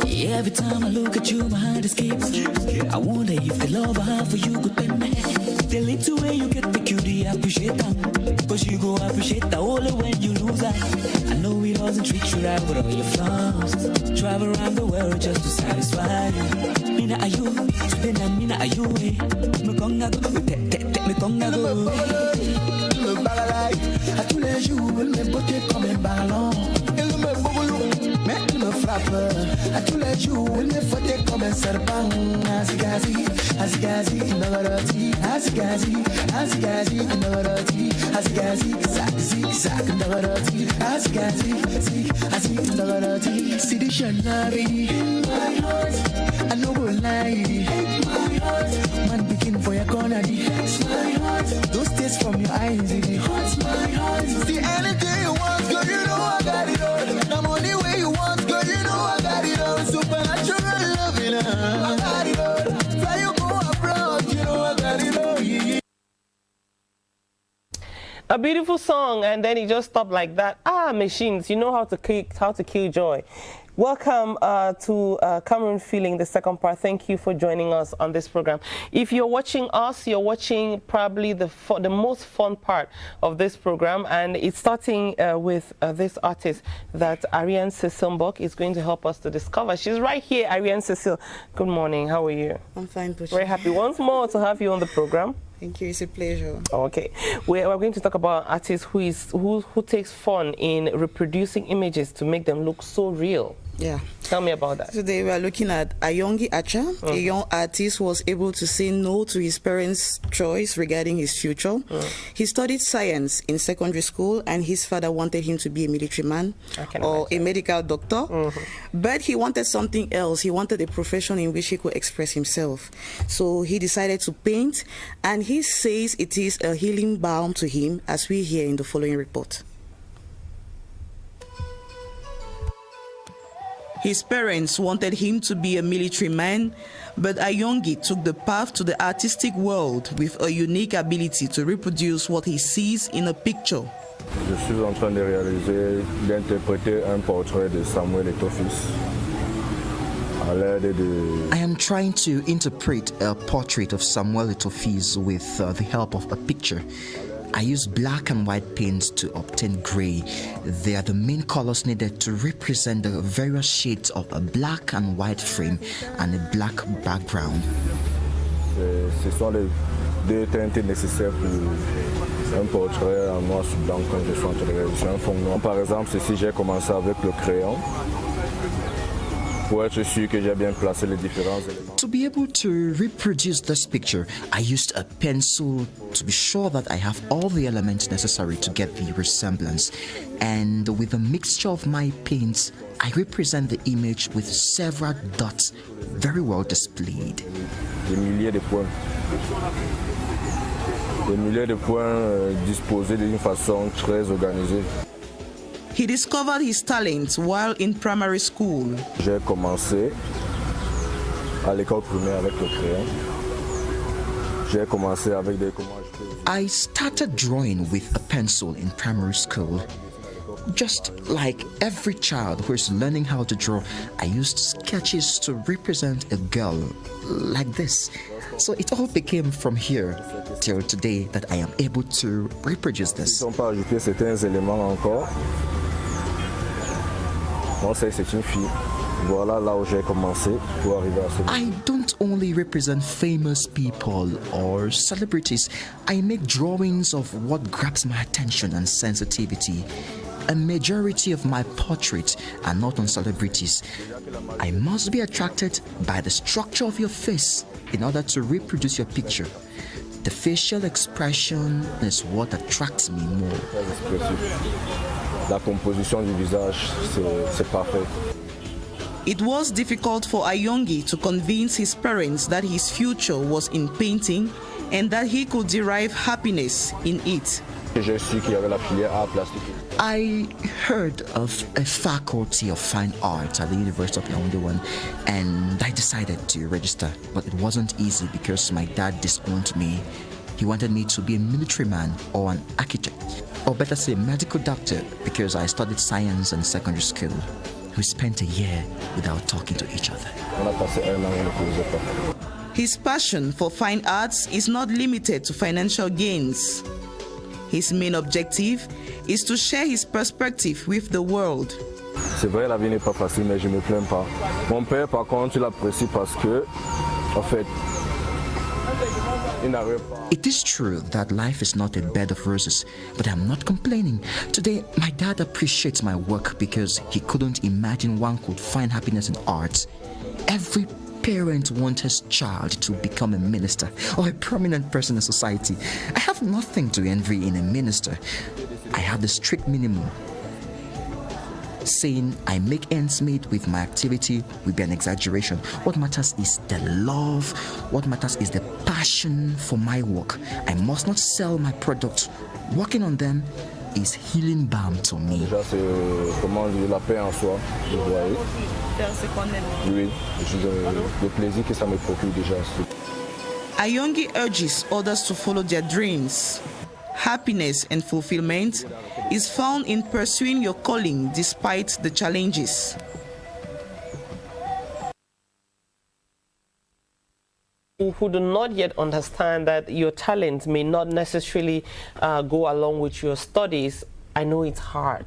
S16: Yeah, every time I look at you, my heart escapes. I wonder if the love I have for you could bend me. The little way you get the cutie, I appreciate that. Cause you go appreciate that only when you lose that. I know it doesn't treat you right with all your flaws. Travel around the world just to satisfy you. Mina are you, today na mina are you. Me conga go, me conga go.
S14: Me balalai, à tous les jours, me beauté comme un ballon. Elle me boulou, mais elle me frappe. À tous les jours, elle me fouette comme un serpent. Asigazi, asigazi, nagarati. Asigazi, asigazi, nagarati. Asigazi, zig, zag, nagarati. Asigazi, zig, zig, nagarati. See the shanari in my heart. I know we'll lie. In my heart, man begin for your corner. Defense my heart. Those tears from your eyes, it hurts my heart. See anything you want, girl, you know I got it all. The money where you want, girl, you know I got it all. Supernatural loving, I got it all. Fly you go abroad, you know I got it all. Yeah.
S1: A beautiful song, and then it just stopped like that. Machines, you know how to kill joy. Welcome to Cameroon Feeling, the second part. Thank you for joining us on this program. If you're watching us, you're watching probably the most fun part of this program, and it's starting with this artist that Ariane Cecile is going to help us to discover. She's right here, Ariane Cecile. Good morning. How are you?
S18: I'm fine, Puchi.
S1: Very happy once more to have you on the program.
S18: Thank you. It's a pleasure.
S1: Okay, we're going to talk about an artist who takes fun in reproducing images to make them look so real.
S18: Yeah.
S1: Tell me about that.
S18: Today we are looking at Ayongi Acha, a young artist who was able to say no to his parents' choice regarding his future. He studied science in secondary school, and his father wanted him to be a military man or a medical doctor. But he wanted something else. He wanted a profession in which he could express himself. So he decided to paint, and he says it is a healing balm to him, as we hear in the following report. His parents wanted him to be a military man, but Ayongi took the path to the artistic world with a unique ability to reproduce what he sees in a picture.
S19: Je suis en train de réaliser, d'interpréter un portrait de Samuel Eto'o-Fils.
S20: I am trying to interpret a portrait of Samuel Eto'o-Fils with the help of a picture. I use black and white paints to obtain gray. They are the main colors needed to represent the various shades of a black and white frame and a black background.
S19: Ce sont les deux teintes nécessaires pour un portrait en noir sur blanc quand je suis en train de réaliser un fond noir. Par exemple, ceci, j'ai commencé avec le crayon.
S20: To be able to reproduce this picture, I used a pencil to be sure that I have all the elements necessary to get the resemblance. And with a mixture of my paints, I represent the image with several dots very well displayed.
S19: Des milliers de points. Des milliers de points disposés d'une façon très organisée.
S18: He discovered his talent while in primary school.
S19: J'ai commencé à l'école primaire avec le crayon. J'ai commencé avec des
S20: I started drawing with a pencil in primary school. Just like every child who is learning how to draw, I used sketches to represent a girl like this. So it all became from here till today that I am able to reproduce this.
S19: On peut ajouter certains éléments encore. C'est une fille. Voilà là où j'ai commencé pour arriver à ce moment.
S20: I don't only represent famous people or celebrities. I make drawings of what grabs my attention and sensitivity. A majority of my portraits are not on celebrities. I must be attracted by the structure of your face in order to reproduce your picture. The facial expression is what attracts me more.
S19: La composition du visage, c'est parfait.
S18: It was difficult for Ayongi to convince his parents that his future was in painting and that he could derive happiness in it.
S20: I heard of a faculty of fine arts at the University of Yaoundé, and I decided to register. But it wasn't easy because my dad disowned me. He wanted me to be a military man or an architect, or better say, a medical doctor, because I studied science in secondary school. We spent a year without talking to each other.
S18: His passion for fine arts is not limited to financial gains. His main objective is to share his perspective with the world.
S19: C'est vrai, la vie n'est pas facile, mais je me plains pas. Mon père, par contre, il apprécie parce que, en fait, il n'arrive pas.
S20: It is true that life is not a bed of roses, but I'm not complaining. Today, my dad appreciates my work because he couldn't imagine one could find happiness in art. Every parent wants his child to become a minister or a prominent person in society. I have nothing to envy in a minister. I have the strict minimum. Saying I make ends meet with my activity will be an exaggeration. What matters is the love. What matters is the passion for my work. I must not sell my products. Working on them is healing balm to me.
S19: Déjà, c'est comment dire, la paix en soi, vous voyez. Oui, le plaisir que ça me procure déjà.
S18: Ayongi urges others to follow their dreams. Happiness and fulfillment is found in pursuing your calling despite the challenges.
S1: Who do not yet understand that your talent may not necessarily go along with your studies, I know it's hard,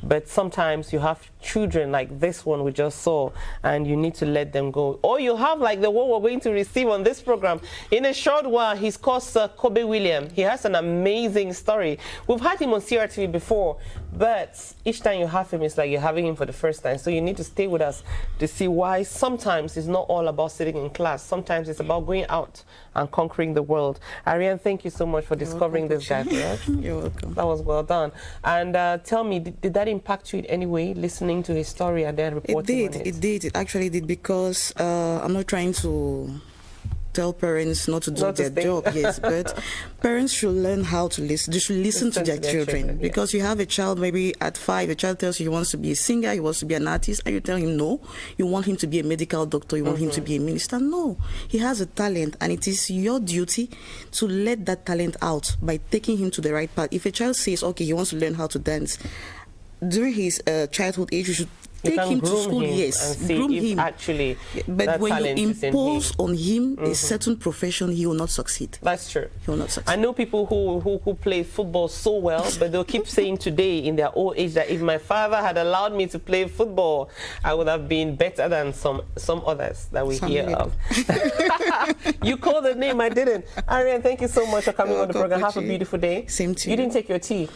S1: but sometimes you have children like this one we just saw and you need to let them go. Or you have like the one we're going to receive on this program. In a short while, he's called Sir Kobe William. He has an amazing story. We've had him on CRTV before, but each time you have him, it's like you're having him for the first time. So you need to stay with us to see why sometimes it's not all about sitting in class. Sometimes it's about going out and conquering the world. Ariane, thank you so much for discovering this guy for us.
S18: You're welcome.
S1: That was well done. And tell me, did that impact you in any way, listening to his story and then reporting on it?
S18: It did. It actually did, because I'm not trying to tell parents not to do their job, yes, but parents should learn how to listen. They should listen to their children, because you have a child, maybe at 5, a child tells you he wants to be a singer, he wants to be an artist, and you tell him no, you want him to be a medical doctor, you want him to be a minister. No, he has a talent, and it is your duty to let that talent out by taking him to the right path. If a child says, okay, he wants to learn how to dance, during his childhood age, you should take him to school, yes, groom him.
S1: Actually,
S18: but when you impose on him a certain profession, he will not succeed.
S1: That's true.
S18: He will not succeed.
S1: I know people who play football so well, but they'll keep saying today in their old age that if my father had allowed me to play football, I would have been better than some others that we hear of. You called the name, I didn't. Ariane, thank you so much for coming on the program. Have a beautiful day.
S18: Same to you.
S1: You didn't take your tea.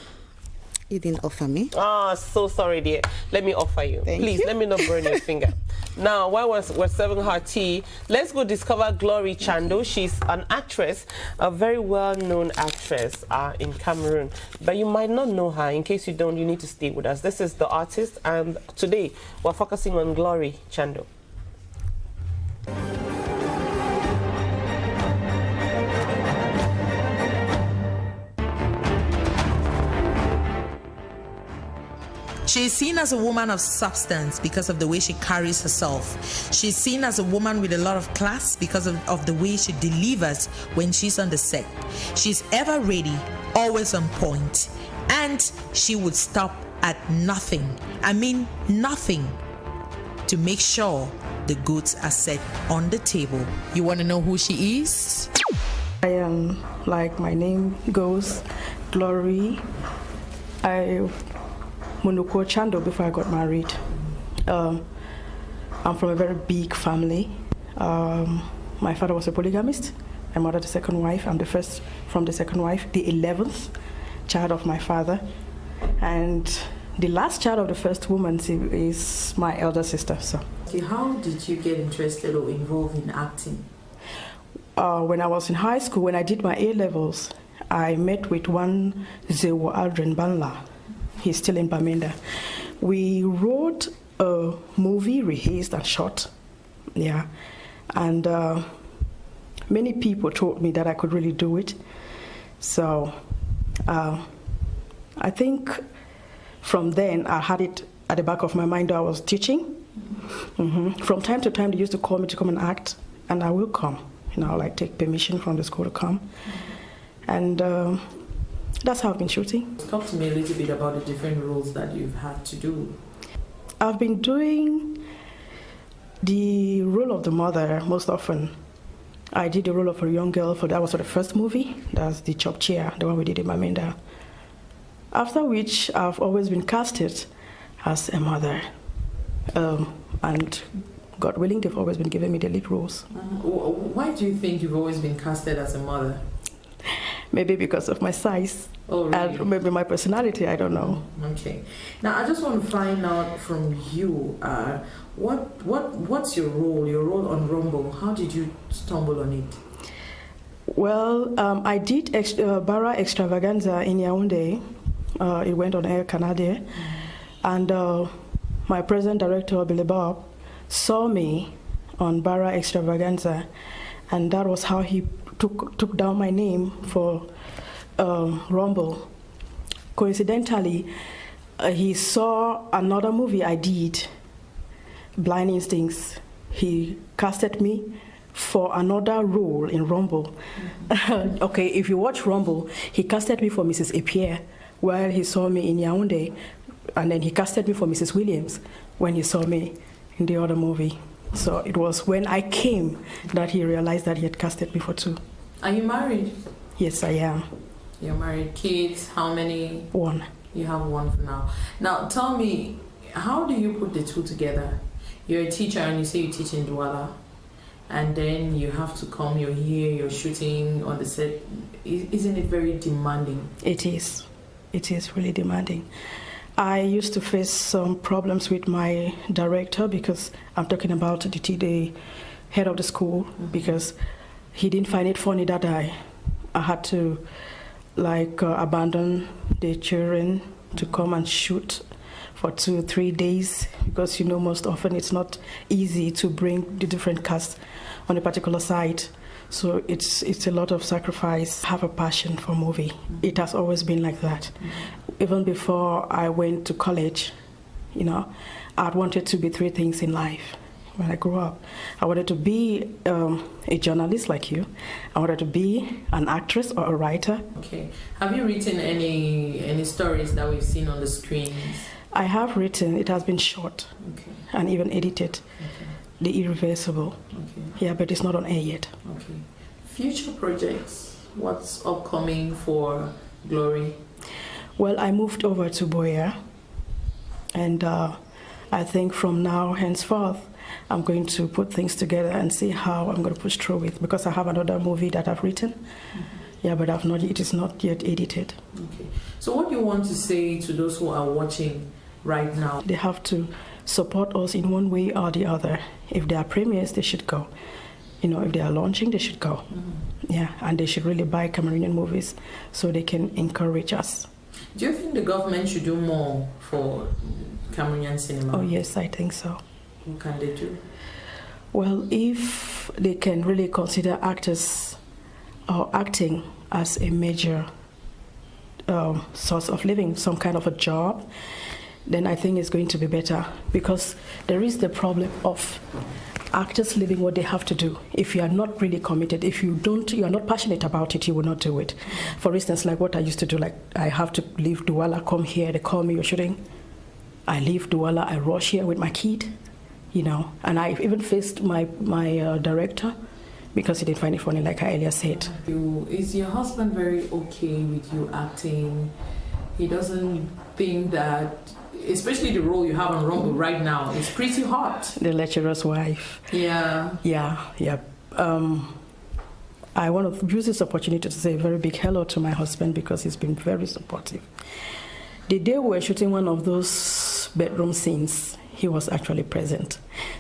S18: You didn't offer me.
S1: Ah, so sorry, dear. Let me offer you. Please, let me not burn your finger. Now, while we're serving her tea, let's go discover Glory Chando. She's an actress, a very well-known actress in Cameroon. But you might not know her. In case you don't, you need to stay with us. This is the artist, and today we're focusing on Glory Chando.
S21: She is seen as a woman of substance because of the way she carries herself. She's seen as a woman with a lot of class because of the way she delivers when she's on the set. She's ever ready, always on point, and she would stop at nothing. I mean nothing, to make sure the goods are set on the table. You want to know who she is?
S22: I am, like my name goes, Glory. Monoko Chando before I got married. I'm from a very big family. My father was a polygamist. My mother the second wife. I'm the first from the second wife, the 11th child of my father. And the last child of the first woman is my elder sister. So.
S23: How did you get interested or involved in acting?
S22: When I was in high school, when I did my A-levels, I met with one Zewo Aldrin Banla. He's still in Bamenda. We wrote a movie, rehearsed and shot, yeah. And many people told me that I could really do it. So I think from then I had it at the back of my mind that I was teaching. From time to time, they used to call me to come and act, and I will come. Like take permission from the school to come. And that's how I've been shooting.
S23: Talk to me a little bit about the different roles that you've had to do.
S22: I've been doing the role of the mother most often. I did the role of a young girl that was for the first movie. That's the Chop Chair, the one we did in Maminda. After which, I've always been casted as a mother. And God willing, they've always been giving me the lead roles.
S23: Why do you think you've always been casted as a mother?
S22: Maybe because of my size.
S23: Oh, really?
S22: And maybe my personality, I don't know.
S23: Okay. Now, I just want to find out from you, what's your role on Rumble? How did you stumble on it?
S22: Well, I did Bara Extravaganza in Yaoundé. It went on Air Canada. And my present director, Billy Bob, saw me on Bara Extravaganza. And that was how he took down my name for Rumble. Coincidentally, he saw another movie I did, Blind Instincts. He casted me for another role in Rumble. Okay, if you watch Rumble, he casted me for Mrs. Epierre while he saw me in Yaoundé, and then he casted me for Mrs. Williams when he saw me in the other movie. So it was when I came that he realized that he had casted me for two.
S23: Are you married?
S22: Yes, I am.
S23: You're married. Kids, how many?
S22: One.
S23: You have one for now. Now, tell me, how do you put the two together? You're a teacher and you say you teach in Douala, and then you have to come, you're here, you're shooting on the set. Isn't it very demanding?
S22: It is. It is really demanding. I used to face some problems with my director, because I'm talking about the head of the school, because he didn't find it funny that I had to abandon the children to come and shoot for 2-3 days, because most often it's not easy to bring the different casts on a particular site. So it's a lot of sacrifice. I have a passion for movie. It has always been like that. Even before I went to college, I wanted to be 3 things in life. When I grew up, I wanted to be a journalist like you. I wanted to be an actress or a writer.
S23: Okay. Have you written any stories that we've seen on the screens?
S22: I have written. It has been shot and even edited.
S23: Okay.
S22: The Irreversible.
S23: Okay.
S22: Yeah, but it's not on air yet.
S23: Okay. Future projects. What's upcoming for Glory?
S22: Well, I moved over to Boya, and I think from now henceforth, I'm going to put things together and see how I'm going to push through it, because I have another movie that I've written. Yeah, but it is not yet edited.
S23: Okay. So what do you want to say to those who are watching right now?
S22: They have to support us in one way or the other. If there are premieres, they should go. If they are launching, they should go. Yeah, and they should really buy Cameroonian movies so they can encourage us.
S23: Do you think the government should do more for Cameroonian cinema?
S22: Oh yes, I think so.
S23: What can they do?
S22: Well, if they can really consider actors or acting as a major source of living, some kind of a job, then I think it's going to be better, because there is the problem of actors living what they have to do. If you are not really committed, if you are not passionate about it, you will not do it. For instance, like what I used to do, like I have to leave Douala, come here, they call me, you're shooting. I leave Douala, I rush here with my kid, and I even faced my director, because he didn't find it funny, like I earlier said.
S23: Is your husband very okay with you acting? He doesn't think that, especially the role you have on Rumble right now, is pretty hot.
S22: The lecturer's wife.
S23: Yeah.
S22: Yeah. I want to use this opportunity to say a very big hello to my husband, because he's been very supportive. The day we were shooting one of those bedroom scenes, he was actually present.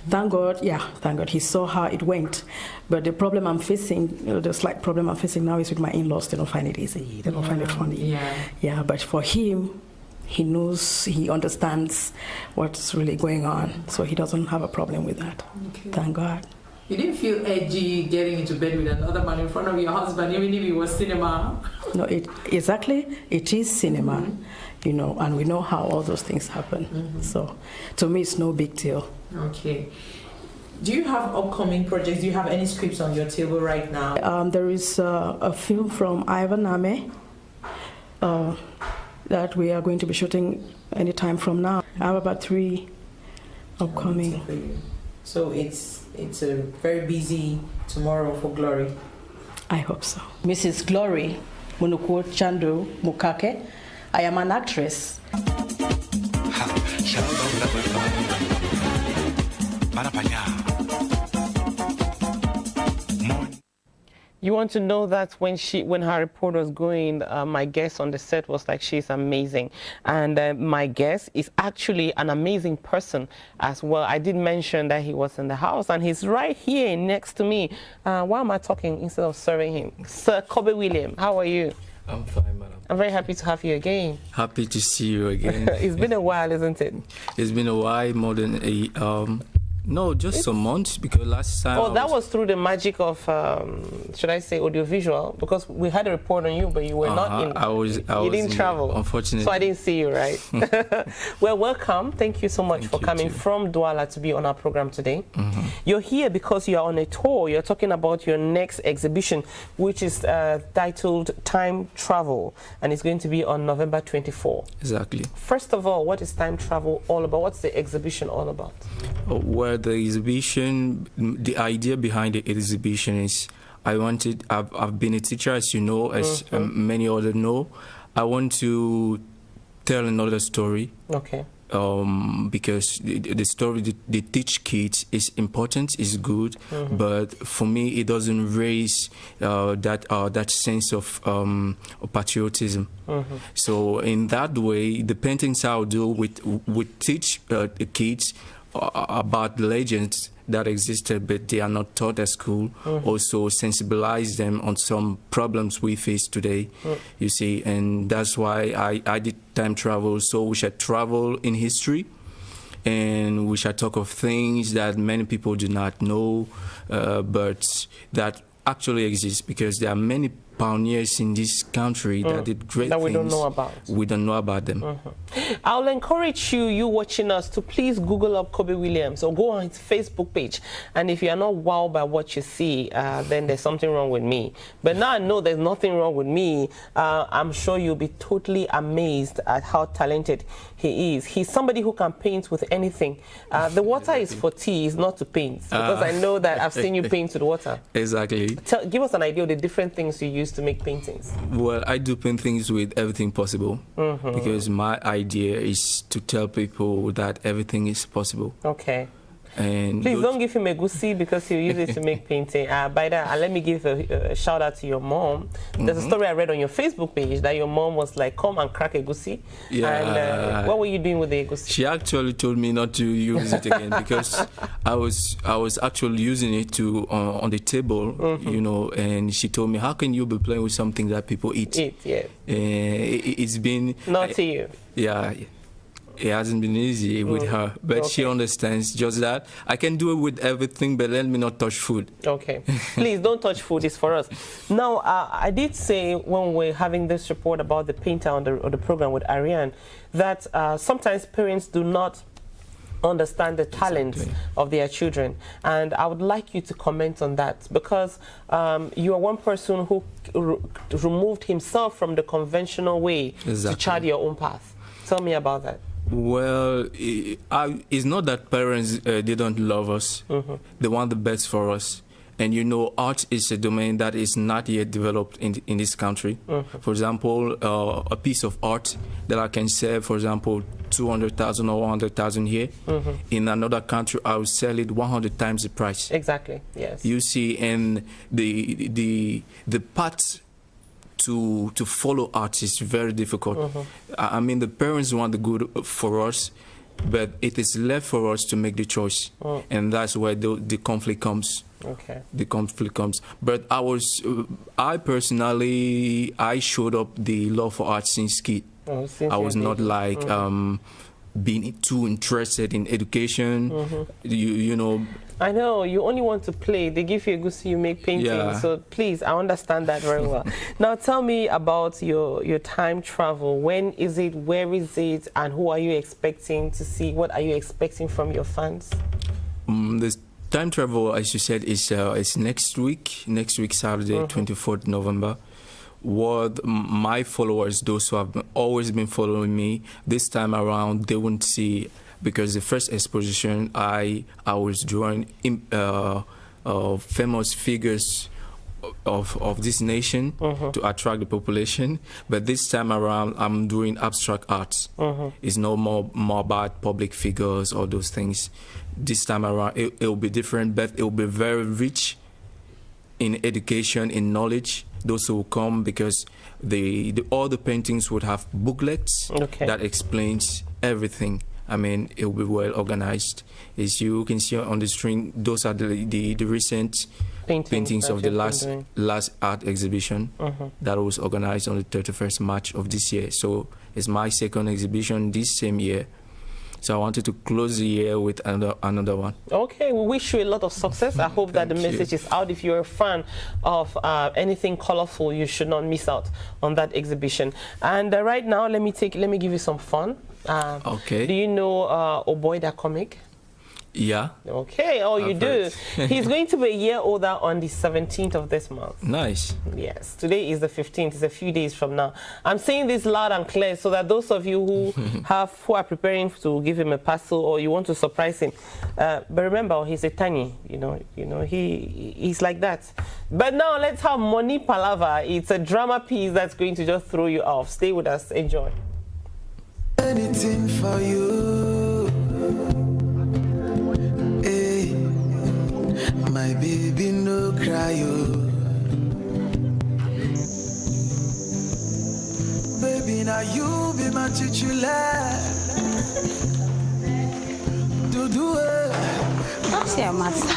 S22: Thank God, he saw how it went. But the problem I'm facing, the slight problem I'm facing now is with my in-laws. They don't find it easy. They don't find it funny. Yeah, but for him, he knows, he understands what's really going on. So he doesn't have a problem with that.
S23: Okay.
S22: Thank God.
S23: You didn't feel edgy getting into bed with another man in front of your husband, even if it was cinema?
S22: No, it is cinema, you know, and we know how all those things happen. So, to me, it's no big deal.
S23: Okay. Do you have upcoming projects? Do you have any scripts on your table right now?
S22: There is a film from Ivan Ame that we are going to be shooting anytime from now. I have about 3 upcoming.
S23: So it's a very busy tomorrow for Glory.
S22: I hope so.
S2: Mrs. Glory Munuko Chandu Mukake. I am an actress.
S1: You want to know that when her report was going, my guest on the set was like, she's amazing. And my guest is actually an amazing person as well. I did mention that he was in the house, and he's right here next to me. Why am I talking instead of serving him? Sir Kobe William, how are you?
S3: I'm fine, madam.
S1: I'm very happy to have you again.
S3: Happy to see you again.
S1: It's been a while, isn't it?
S3: It's been a while, more than just a month, because last time.
S1: Oh, that was through the magic of, should I say, audiovisual? Because we had a report on you, but you were not in. You didn't travel.
S3: Unfortunately.
S1: So I didn't see you, right? Well, welcome. Thank you so much for coming from Douala to be on our program today. You're here because you're on a tour. You're talking about your next exhibition, which is titled Time Travel, and it's going to be on November 24.
S3: Exactly.
S1: First of all, what is Time Travel all about? What's the exhibition all about?
S3: Well, the exhibition, the idea behind the exhibition is, I've been a teacher, as you know, as many others know. I want to tell another story.
S1: Okay.
S3: Because the story they teach kids is important, is good, but for me it doesn't raise that sense of patriotism. So in that way, the paintings I'll do would teach the kids about the legends that existed, but they are not taught at school. Also sensibilize them on some problems we face today, you see, and that's why I did time travel. So we should travel in history, and we should talk of things that many people do not know, but that actually exist, because there are many pioneers in this country that did great
S1: that
S3: things.
S1: we don't know about.
S3: We don't know about them.
S1: I'll encourage you watching us, to please Google up Kobe Williams or go on his Facebook page. And if you are not wowed by what you see, then there's something wrong with me. But now I know there's nothing wrong with me. I'm sure you'll be totally amazed at how talented he is. He's somebody who can paint with anything. The water is for tea, is not to paint. Because I know that I've seen you paint with water.
S3: Exactly.
S1: Give us an idea of the different things you use to make paintings.
S3: Well, I do paint things with everything possible, because my idea is to tell people that everything is possible.
S1: Okay.
S3: And
S1: please don't give him a goosey, because he'll use it to make painting. By that, let me give a shout out to your mom. There's a story I read on your Facebook page that your mom was like, come and crack a goosey.
S3: Yeah.
S1: And what were you doing with the goosey?
S3: She actually told me not to use it again, because I was actually using it to on the table, you know, and she told me, how can you be playing with something that people eat?
S1: Yeah.
S3: It's been
S1: not to you.
S3: Yeah. It hasn't been easy with her, but she understands just that. I can do it with everything, but let me not touch food.
S1: Okay. Please don't touch food, it's for us. Now, I did say when we're having this report about the painter on the program with Ariane, that sometimes parents do not understand the talents of their children, and I would like you to comment on that, because you are one person who removed himself from the conventional way to chart your own path. Tell me about that.
S3: Well, it's not that parents they don't love us. They want the best for us. And you know, art is a domain that is not yet developed in this country. For example, a piece of art that I can sell, for example, 200,000 or 100,000 here. In another country, I will sell it 100 times the price.
S1: Exactly. Yes.
S3: You see, and the path to follow art is very difficult. I mean, the parents want the good for us, but it is left for us to make the choice, and that's where the conflict comes.
S1: Okay.
S3: The conflict comes. But I personally showed up the love for art since kid. I was not like being too interested in education. You know.
S1: I know, you only want to play. They give you a goosey, you make painting.
S3: Yeah.
S1: So please, I understand that very well. Now tell me about your time travel. When is it, where is it, and who are you expecting to see? What are you expecting from your fans?
S3: The time travel, as you said, is next week, Saturday, 24th November. What my followers, those who have always been following me, this time around, they won't see, because the first exposition I was drawing famous figures of this nation to attract the population, but this time around I'm doing abstract arts. It's no more about public figures or those things. This time around it will be different, but it will be very rich in education, in knowledge. Those who will come, because all the paintings would have booklets that explains everything. I mean, it will be well organized. As you can see on the screen, those are the recent paintings of the last art exhibition that was organized on the 31st March of this year. So it's my second exhibition this same year. So I wanted to close the year with another one. Okay, we wish you a lot of success. I hope that the message is out. If you're a fan of anything colorful, you should not miss out on that exhibition. And right now, let me give you some fun. Okay. Do you know Oh Boy That Comic? Yeah. Okay, you do. He's going to be a year older on the 17th of this month. Nice. Yes, today is the 15th. It's a few days from now. I'm saying this loud and clear so that those of you who are preparing to give him a parcel or you want to surprise him, but remember, he's a tiny, he's like that. But now let's have Money Palava. It's a drama piece that's going to just throw you off. Stay with us. Enjoy.
S14: Anything for you. My baby, no cry, baby, now you be my titular. Do it.
S4: What's your master?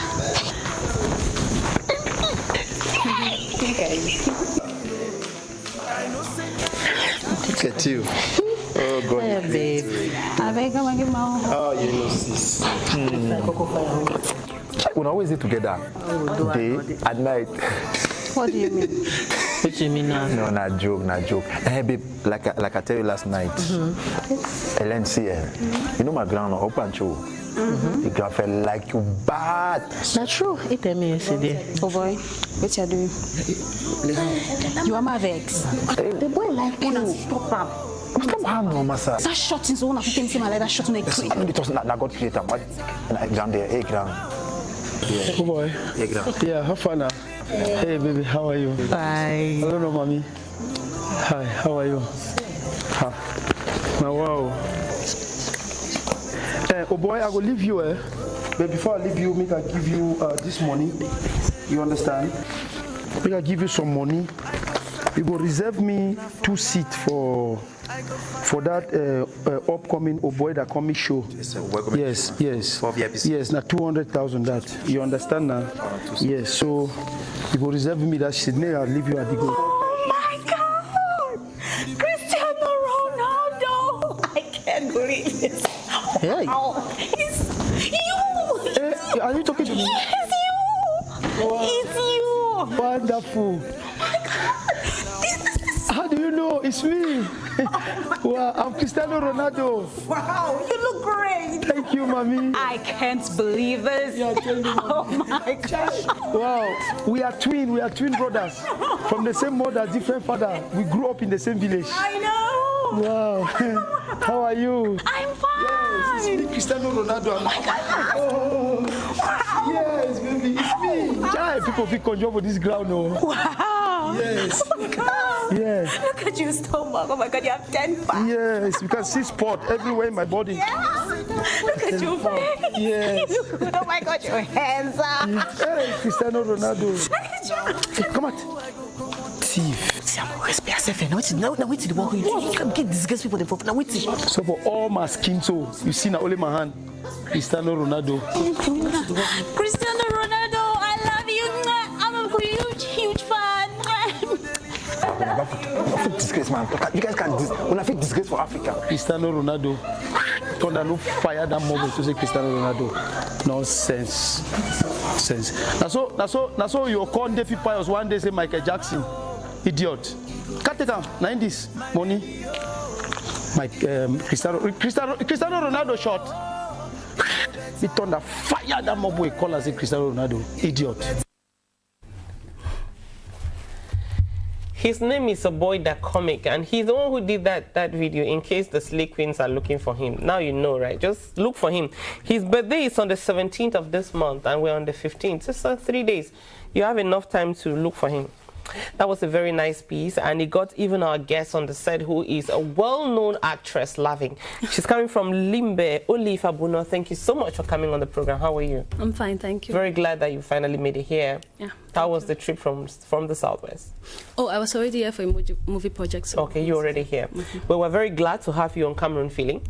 S5: Look at you. Oh, God.
S4: Hey, babe. I beg you,
S5: oh, you know, sis. We always eat together, day and night.
S4: What do you mean? What do you mean now?
S5: No, not joke. Hey, babe, like I tell you last night, Ellen CL, you know my grandma, Opancho. The girlfriend like you bad.
S4: Not true. It tell me yesterday. Oh boy, what you doing? You are my vex. The boy like you. Stop him.
S5: Stop him, no, massa.
S4: That shot is one of the things in my life. That shot me clean.
S5: It was not God creator, but grand there, hey grand.
S9: Yeah. Oh boy. Yeah, have fun now. Hey baby, how are you?
S4: Bye.
S9: Hello, mommy. Hi, how are you? Now, wow. Oh boy, I will leave you, but before I leave you, make I give you this money. You understand? Make I give you some money. You go reserve me 2 seats for that upcoming Oh Boy That Comic show. Yes. For VIPs. Yes, now 200,000 that. You understand now? Yes, so you go reserve me that seat. I'll leave you at the go.
S4: Oh my God! Cristiano Ronaldo! I can't believe this.
S9: Hey.
S4: Oh, it's you!
S9: Hey, are you talking to me?
S4: It's you! Wow. It's you!
S9: Wonderful. How do you know? It's me. Wow, I'm Cristiano Ronaldo.
S4: Wow, you look great.
S9: Thank you, mommy.
S4: I can't believe this.
S9: Yeah,
S4: oh my gosh.
S9: Wow, we are twin brothers. From the same mother, different father. We grew up in the same village.
S4: I know.
S9: Wow. How are you?
S4: I'm fine.
S9: Yes, it's me, Cristiano Ronaldo.
S4: Oh my God.
S9: Oh. Wow. Yes, baby, it's me. Child, people feel control for this ground, no?
S4: Wow.
S9: Yes.
S4: Oh my God.
S9: Yes.
S4: Look at your stomach. Oh my God, you have 10 pounds.
S9: Yes, you can see spot everywhere in my body.
S4: Yeah. Look at your face.
S9: Yes.
S4: Oh my God, your hands are.
S9: Hey, Cristiano Ronaldo.
S4: Look at you.
S9: Hey, come on. Thief.
S4: Now, wait till the walk. You can get disgust people. Now, wait till.
S9: So for all my skin, so you see now only my hand. Cristiano Ronaldo.
S4: Cristiano Ronaldo, I love you. I'm a huge fan.
S5: Disgrace, man. You guys can't. When I feel disgrace for Africa.
S9: Cristiano Ronaldo. Thunder no fire that moment to say Cristiano Ronaldo. Nonsense. Sense. Now so you call Davy Pius one day say Michael Jackson. Idiot. Can't take him. 90s money. Cristiano Ronaldo shot. The Thunder fire that mob we call as a Cristiano Ronaldo. Idiot.
S1: His name is a boy that comic, and he's the one who did that video in case the Slay Queens are looking for him. Now you know, right? Just look for him. His birthday is on the 17th of this month, and we're on the 15th. Just 3 days. You have enough time to look for him. That was a very nice piece, and it got even our guest on the set, who is a well-known actress, laughing. She's coming from Limbe, Olive Abuno. Thank you so much for coming on the program. How are you?
S7: I'm fine, thank you.
S1: Very glad that you finally made it here.
S7: Yeah.
S1: How was the trip from the Southwest?
S7: Oh, I was already here for a movie project. So
S1: okay, you're already here. Well, we're very glad to have you on Cameroon Feeling.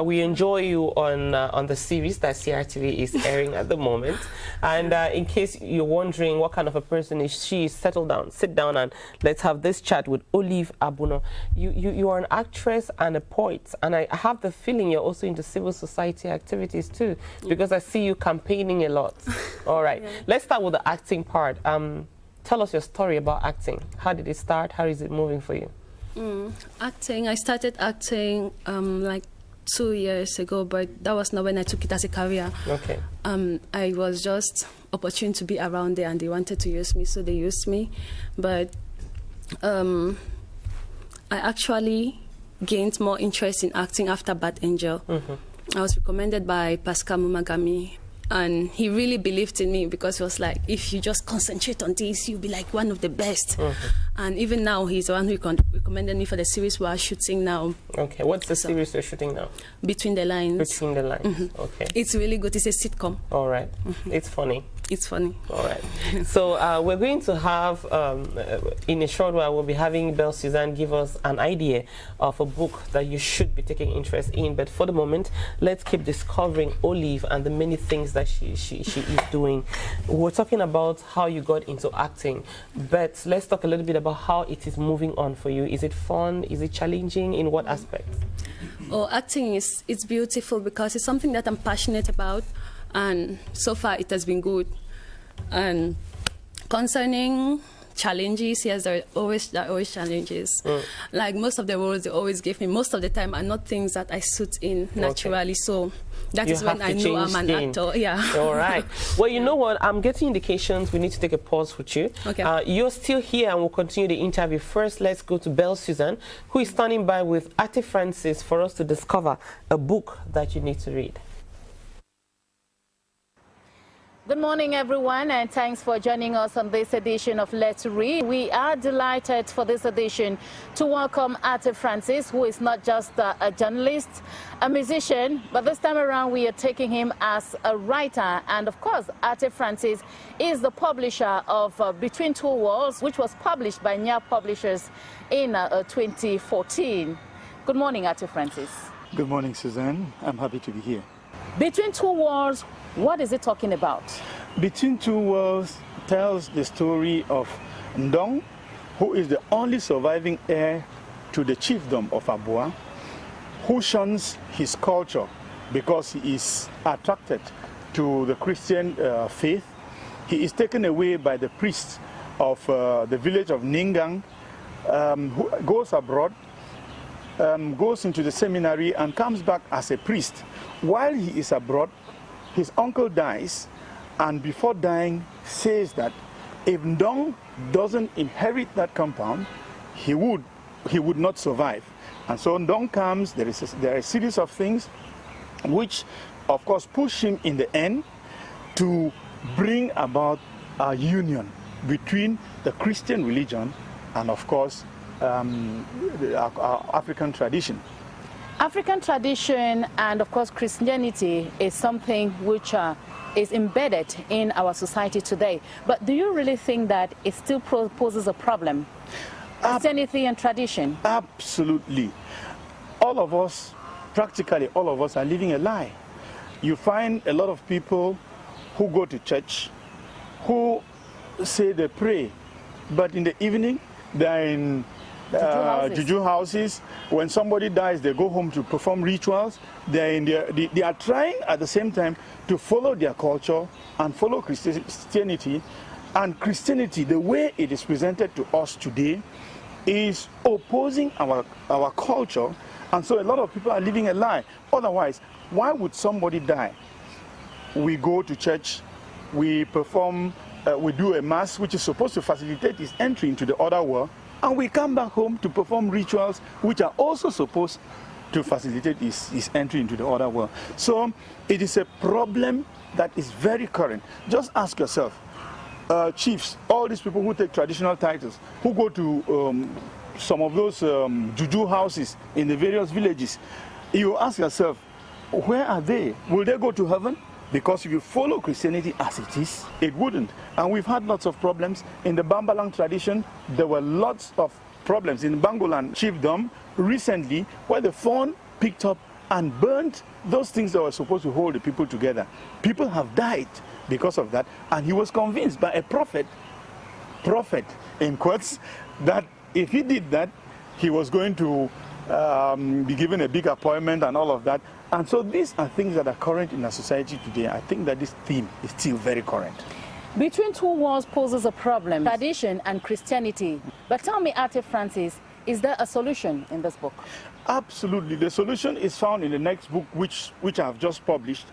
S1: We enjoy you on the series that CRTV is airing at the moment. And in case you're wondering what kind of a person is she, settle down, sit down, and let's have this chat with Olive Abuno. You are an actress and a poet, and I have the feeling you're also into civil society activities too, because I see you campaigning a lot. All right, let's start with the acting part. Tell us your story about acting. How did it start? How is it moving for you?
S7: Acting, I started acting like 2 years ago, but that was not when I took it as a career.
S1: Okay.
S7: I was just opportune to be around there, and they wanted to use me, so they used me. But I actually gained more interest in acting after Bad Angel. I was recommended by Pascal Mumagami, and he really believed in me, because he was like, if you just concentrate on this, you'll be like one of the best. And even now, he's the one who recommended me for the series we are shooting now.
S1: Okay, what's the series you're shooting now?
S7: Between the Lines.
S1: Between the Lines, okay.
S7: It's really good. It's a sitcom.
S1: All right. It's funny.
S7: It's funny.
S1: All right. So we're going to have, in a short while, we'll be having Belle Suzanne give us an idea of a book that you should be taking interest in. But for the moment, let's keep discovering Olive and the many things that she is doing. We're talking about how you got into acting, but let's talk a little bit about how it is moving on for you. Is it fun? Is it challenging? In what aspect?
S7: Oh, acting it's beautiful, because it's something that I'm passionate about, and so far it has been good. And concerning challenges, yes, there are always challenges. Like most of the roles they always give me, most of the time are not things that I suit in naturally. So that is when I know I'm an actor. Yeah.
S1: All right. Well, you know what? I'm getting indications we need to take a pause with you.
S7: Okay.
S1: You're still here, and we'll continue the interview. First, let's go to Belle Suzanne, who is standing by with Ate Francis for us to discover a book that you need to read.
S8: Good morning, everyone, and thanks for joining us on this edition of Let's Read. We are delighted for this edition to welcome Ate Francis, who is not just a journalist, a musician, but this time around we are taking him as a writer. And of course, Ate Francis is the publisher of Between Two Worlds, which was published by Nya Publishers in 2014. Good morning, Ate Francis.
S10: Good morning, Suzanne. I'm happy to be here.
S8: Between Two Worlds, what is it talking about?
S10: Between Two Worlds tells the story of Ndong, who is the only surviving heir to the chiefdom of Abua, who shuns his culture because he is attracted to the Christian faith. He is taken away by the priest of the village of Ningang, who goes abroad, goes into the seminary and comes back as a priest. While he is abroad, his uncle dies, and before dying says that if Ndong doesn't inherit that compound, he would not survive. And so Ndong comes, there are a series of things which of course push him in the end to bring about a union between the Christian religion and of course our African tradition.
S8: African tradition and of course Christianity is something which is embedded in our society today. But do you really think that it still poses a problem? Christianity and tradition?
S10: Absolutely. All of us, practically all of us, are living a lie. You find a lot of people who go to church, who say they pray, but in the evening they are in juju houses. When somebody dies, they go home to perform rituals. They are trying at the same time to follow their culture and follow Christianity. And Christianity, the way it is presented to us today, is opposing our culture. And so a lot of people are living a lie. Otherwise, why would somebody die? We go to church, we perform, we do a mass which is supposed to facilitate his entry into the other world, and we come back home to perform rituals which are also supposed to facilitate his entry into the other world. So it is a problem that is very current. Just ask yourself, chiefs, all these people who take traditional titles, who go to some of those juju houses in the various villages, you ask yourself, where are they? Will they go to heaven? Because if you follow Christianity as it is, it wouldn't. And we've had lots of problems. In the Bambalang tradition, there were lots of problems. In Bangolan chiefdom, recently, where the fawn picked up and burnt those things that were supposed to hold the people together. People have died because of that. And he was convinced by a prophet in quotes, that if he did that, he was going to be given a big appointment and all of that. And so these are things that are current in our society today. I think that this theme is still very current.
S8: Between two worlds poses a problem, tradition and Christianity. But tell me, Ate Francis, is there a solution in this book?
S10: Absolutely. The solution is found in the next book, which I have just published.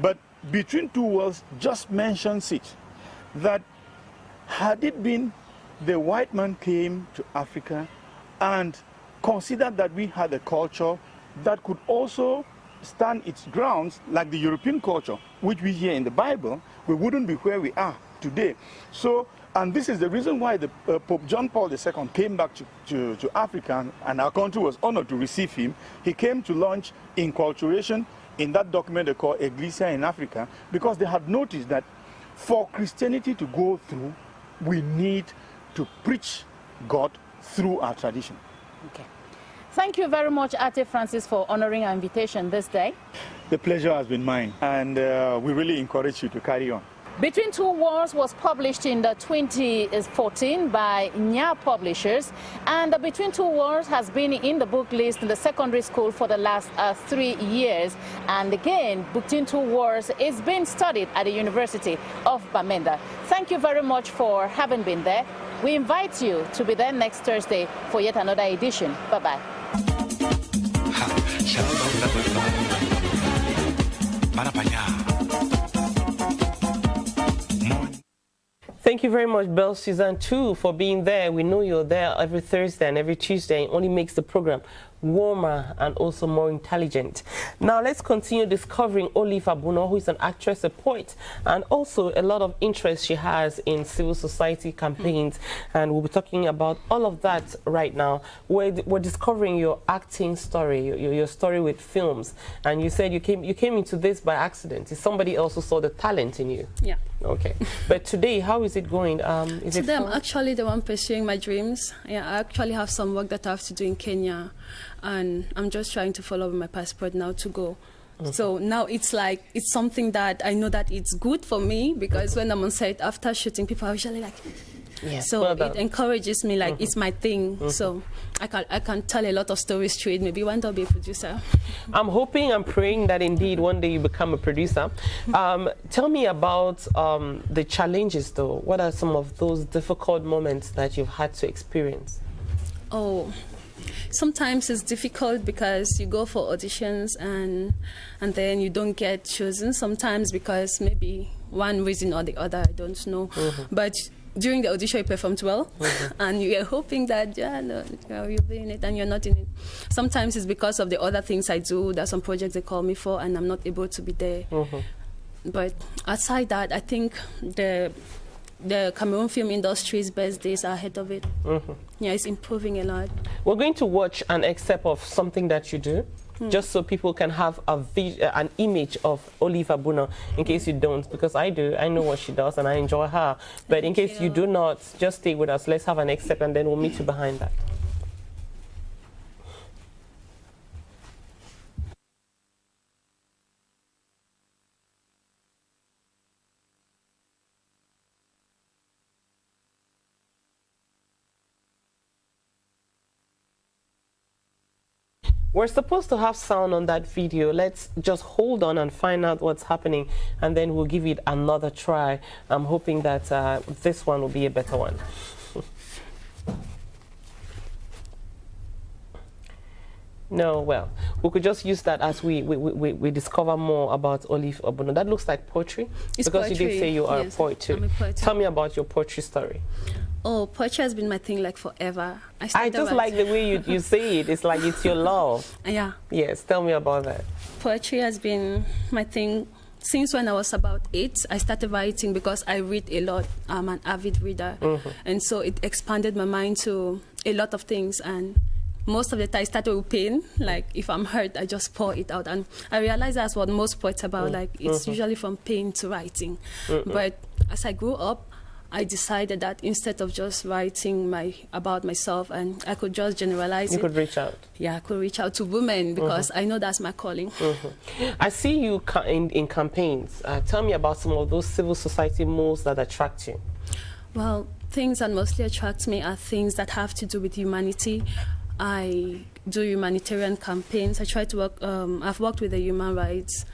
S10: But Between Two Worlds just mentions it, that had it been the white man came to Africa and considered that we had a culture that could also stand its grounds like the European culture, which we hear in the Bible, we wouldn't be where we are today. So, and this is the reason why the Pope John Paul II came back to Africa, and our country was honored to receive him. He came to launch inculturation in that document they call Ecclesia in Africa, because they had noticed that for Christianity to go through, we need to preach God through our tradition.
S8: Okay. Thank you very much, Ate Francis, for honoring our invitation this day.
S10: The pleasure has been mine, and we really encourage you to carry on.
S8: Between Two Worlds was published in 2014 by Nya Publishers, and Between Two Worlds has been in the book list in the secondary school for the last 3 years. And again, Between Two Worlds is being studied at the University of Bamenda. Thank you very much for having been there. We invite you to be there next Thursday for yet another edition. Bye-bye.
S1: Thank you very much, Belle Suzanne, too, for being there. We know you're there every Thursday and every Tuesday. It only makes the program warmer and also more intelligent. Now let's continue discovering Olive Abuno, who is an actress, a poet, and also a lot of interest she has in civil society campaigns. And we'll be talking about all of that right now. We're discovering your acting story, your story with films. And you said you came into this by accident. Is somebody else who saw the talent in you?
S7: Yeah.
S1: Okay. But today, how is it going?
S7: Today I'm actually the one pursuing my dreams. Yeah, I actually have some work that I have to do in Kenya, and I'm just trying to follow my passport now to go. So now it's like, it's something that I know that it's good for me, because when I'm on set after shooting, people are usually like, so it encourages me, like it's my thing. So I can tell a lot of stories through it. Maybe one day I'll be a producer.
S1: I'm hoping and praying that indeed one day you become a producer. Tell me about the challenges though. What are some of those difficult moments that you've had to experience?
S7: Oh, sometimes it's difficult because you go for auditions and then you don't get chosen. Sometimes because maybe one reason or the other, I don't know. But during the audition, you performed well, and you are hoping that, you'll be in it, and you're not in it. Sometimes it's because of the other things I do. There's some projects they call me for, and I'm not able to be there. But aside that, I think the Cameroon film industry's best days are ahead of it. Yeah, it's improving a lot.
S1: We're going to watch an excerpt of something that you do, just so people can have an image of Olive Abuno, in case you don't, because I do. I know what she does and I enjoy her. But in case you do not, just stay with us. Let's have an excerpt and then we'll meet you behind that. We're supposed to have sound on that video. Let's just hold on and find out what's happening, and then we'll give it another try. I'm hoping that this one will be a better one. No, well, we could just use that as we discover more about Olive Obono. That looks like poetry.
S7: It's
S1: because
S7: poetry.
S1: You did say you are
S7: Yes,
S1: a poet too.
S7: I'm a poet.
S1: Tell me about your poetry story.
S7: Oh, poetry has been my thing like forever.
S1: I just like the way you say it. It's like it's your love.
S7: Yeah.
S1: Yes, tell me about that.
S7: Poetry has been my thing since when I was about 8. I started writing because I read a lot. I'm an avid reader. And so it expanded my mind to a lot of things. And most of the time I started with pain. Like if I'm hurt, I just pour it out. And I realized that's what most poets about. Like it's usually from pain to writing. But as I grew up, I decided that instead of just writing about myself, and I could just generalize
S1: You
S7: it.
S1: could reach out.
S7: Yeah, I could reach out to women because I know that's my calling.
S1: I see you in campaigns. Tell me about some of those civil society moves that attract you.
S7: Well, things that mostly attract me are things that have to do with humanity. I do humanitarian campaigns. I try to work, I've worked with the human rights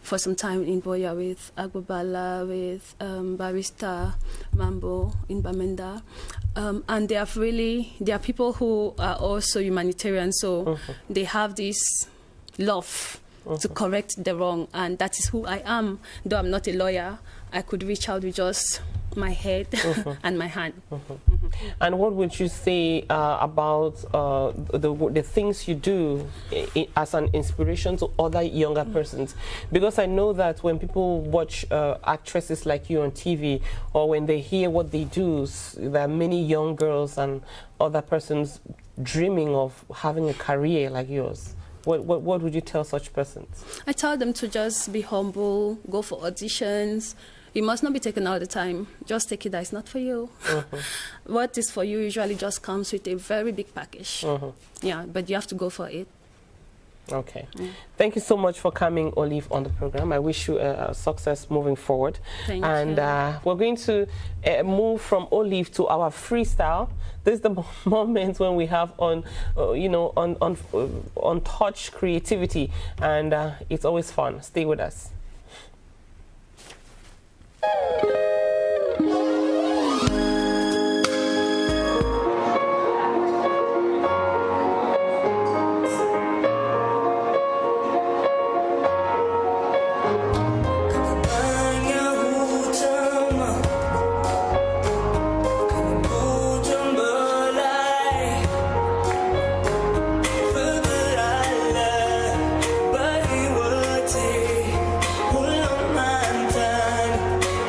S7: for some time in Boya with Agbobala, with Barrister Mambo in Bamenda. And there are people who are also humanitarian, so they have this love to correct the wrong, and that is who I am. Though I'm not a lawyer, I could reach out with just my head and my hand.
S1: And what would you say about the things you do as an inspiration to other younger persons? Because I know that when people watch actresses like you on TV, or when they hear what they do, there are many young girls and other persons dreaming of having a career like yours. What would you tell such persons?
S7: I tell them to just be humble, go for auditions. It must not be taken all the time. Just take it that it's not for you. What is for you usually just comes with a very big package. Yeah, but you have to go for it.
S1: Okay. Thank you so much for coming, Olive, on the program. I wish you success moving forward.
S7: Thank
S1: you. We're going to move from Olive to our freestyle. This is the moment when we have untouched creativity, and it's always fun. Stay with us.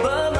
S16: But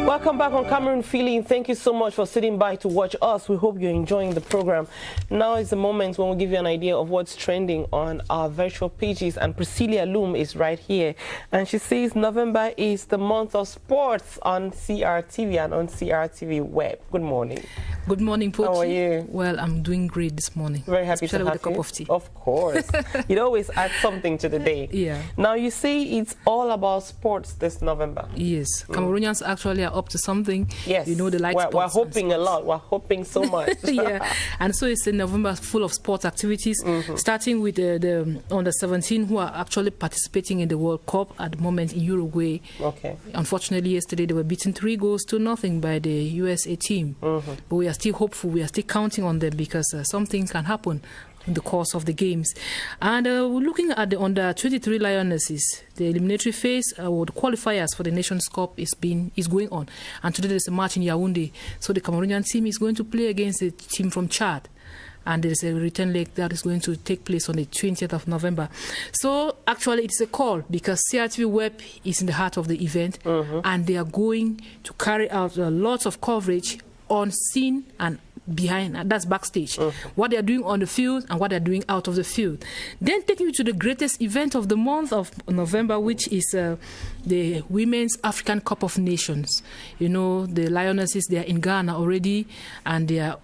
S1: Welcome back on Cameroon Feeling. Thank you so much for sitting by to watch us. We hope you're enjoying the program. Now is the moment when we'll give you an idea of what's trending on our virtual pages. And Priscilla Loom is right here. And she says November is the month of sports on CRTV and on CRTV web. Good morning.
S6: Good morning, Pochi.
S1: How are you?
S6: Well, I'm doing great this morning.
S1: Very happy
S6: especially
S1: to have
S6: with a cup
S1: you.
S6: of tea.
S1: Of course. It always adds something to the day.
S6: Yeah.
S1: Now you say it's all about sports this November.
S6: Yes. Cameroonians actually are up to something.
S1: Yes.
S6: You know, they like sports.
S1: We're hoping a lot. We're hoping so much.
S6: Yeah. And so it's a November full of sports activities, starting with the under 17 who are actually participating in the World Cup at the moment in Uruguay.
S1: Okay.
S6: Unfortunately, yesterday they were beaten 3-0 by the USA team. But we are still hopeful. We are still counting on them because something can happen in the course of the games. And we're looking at the under 23 Lionesses. The eliminatory phase or the qualifiers for the Nations Cup is going on. And today there's a match in Yaoundé. So the Cameroonian team is going to play against the team from Chad. And there's a return leg that is going to take place on the 20th of November. So actually it's a call because CRTV Web is in the heart of the event and they are going to carry out lots of coverage on scene and behind, that's backstage. What they are doing on the field and what they are doing out of the field. Then taking you to the greatest event of the month of November, which is the Women's African Cup of Nations. You know, the Lionesses, they are in Ghana already, and they are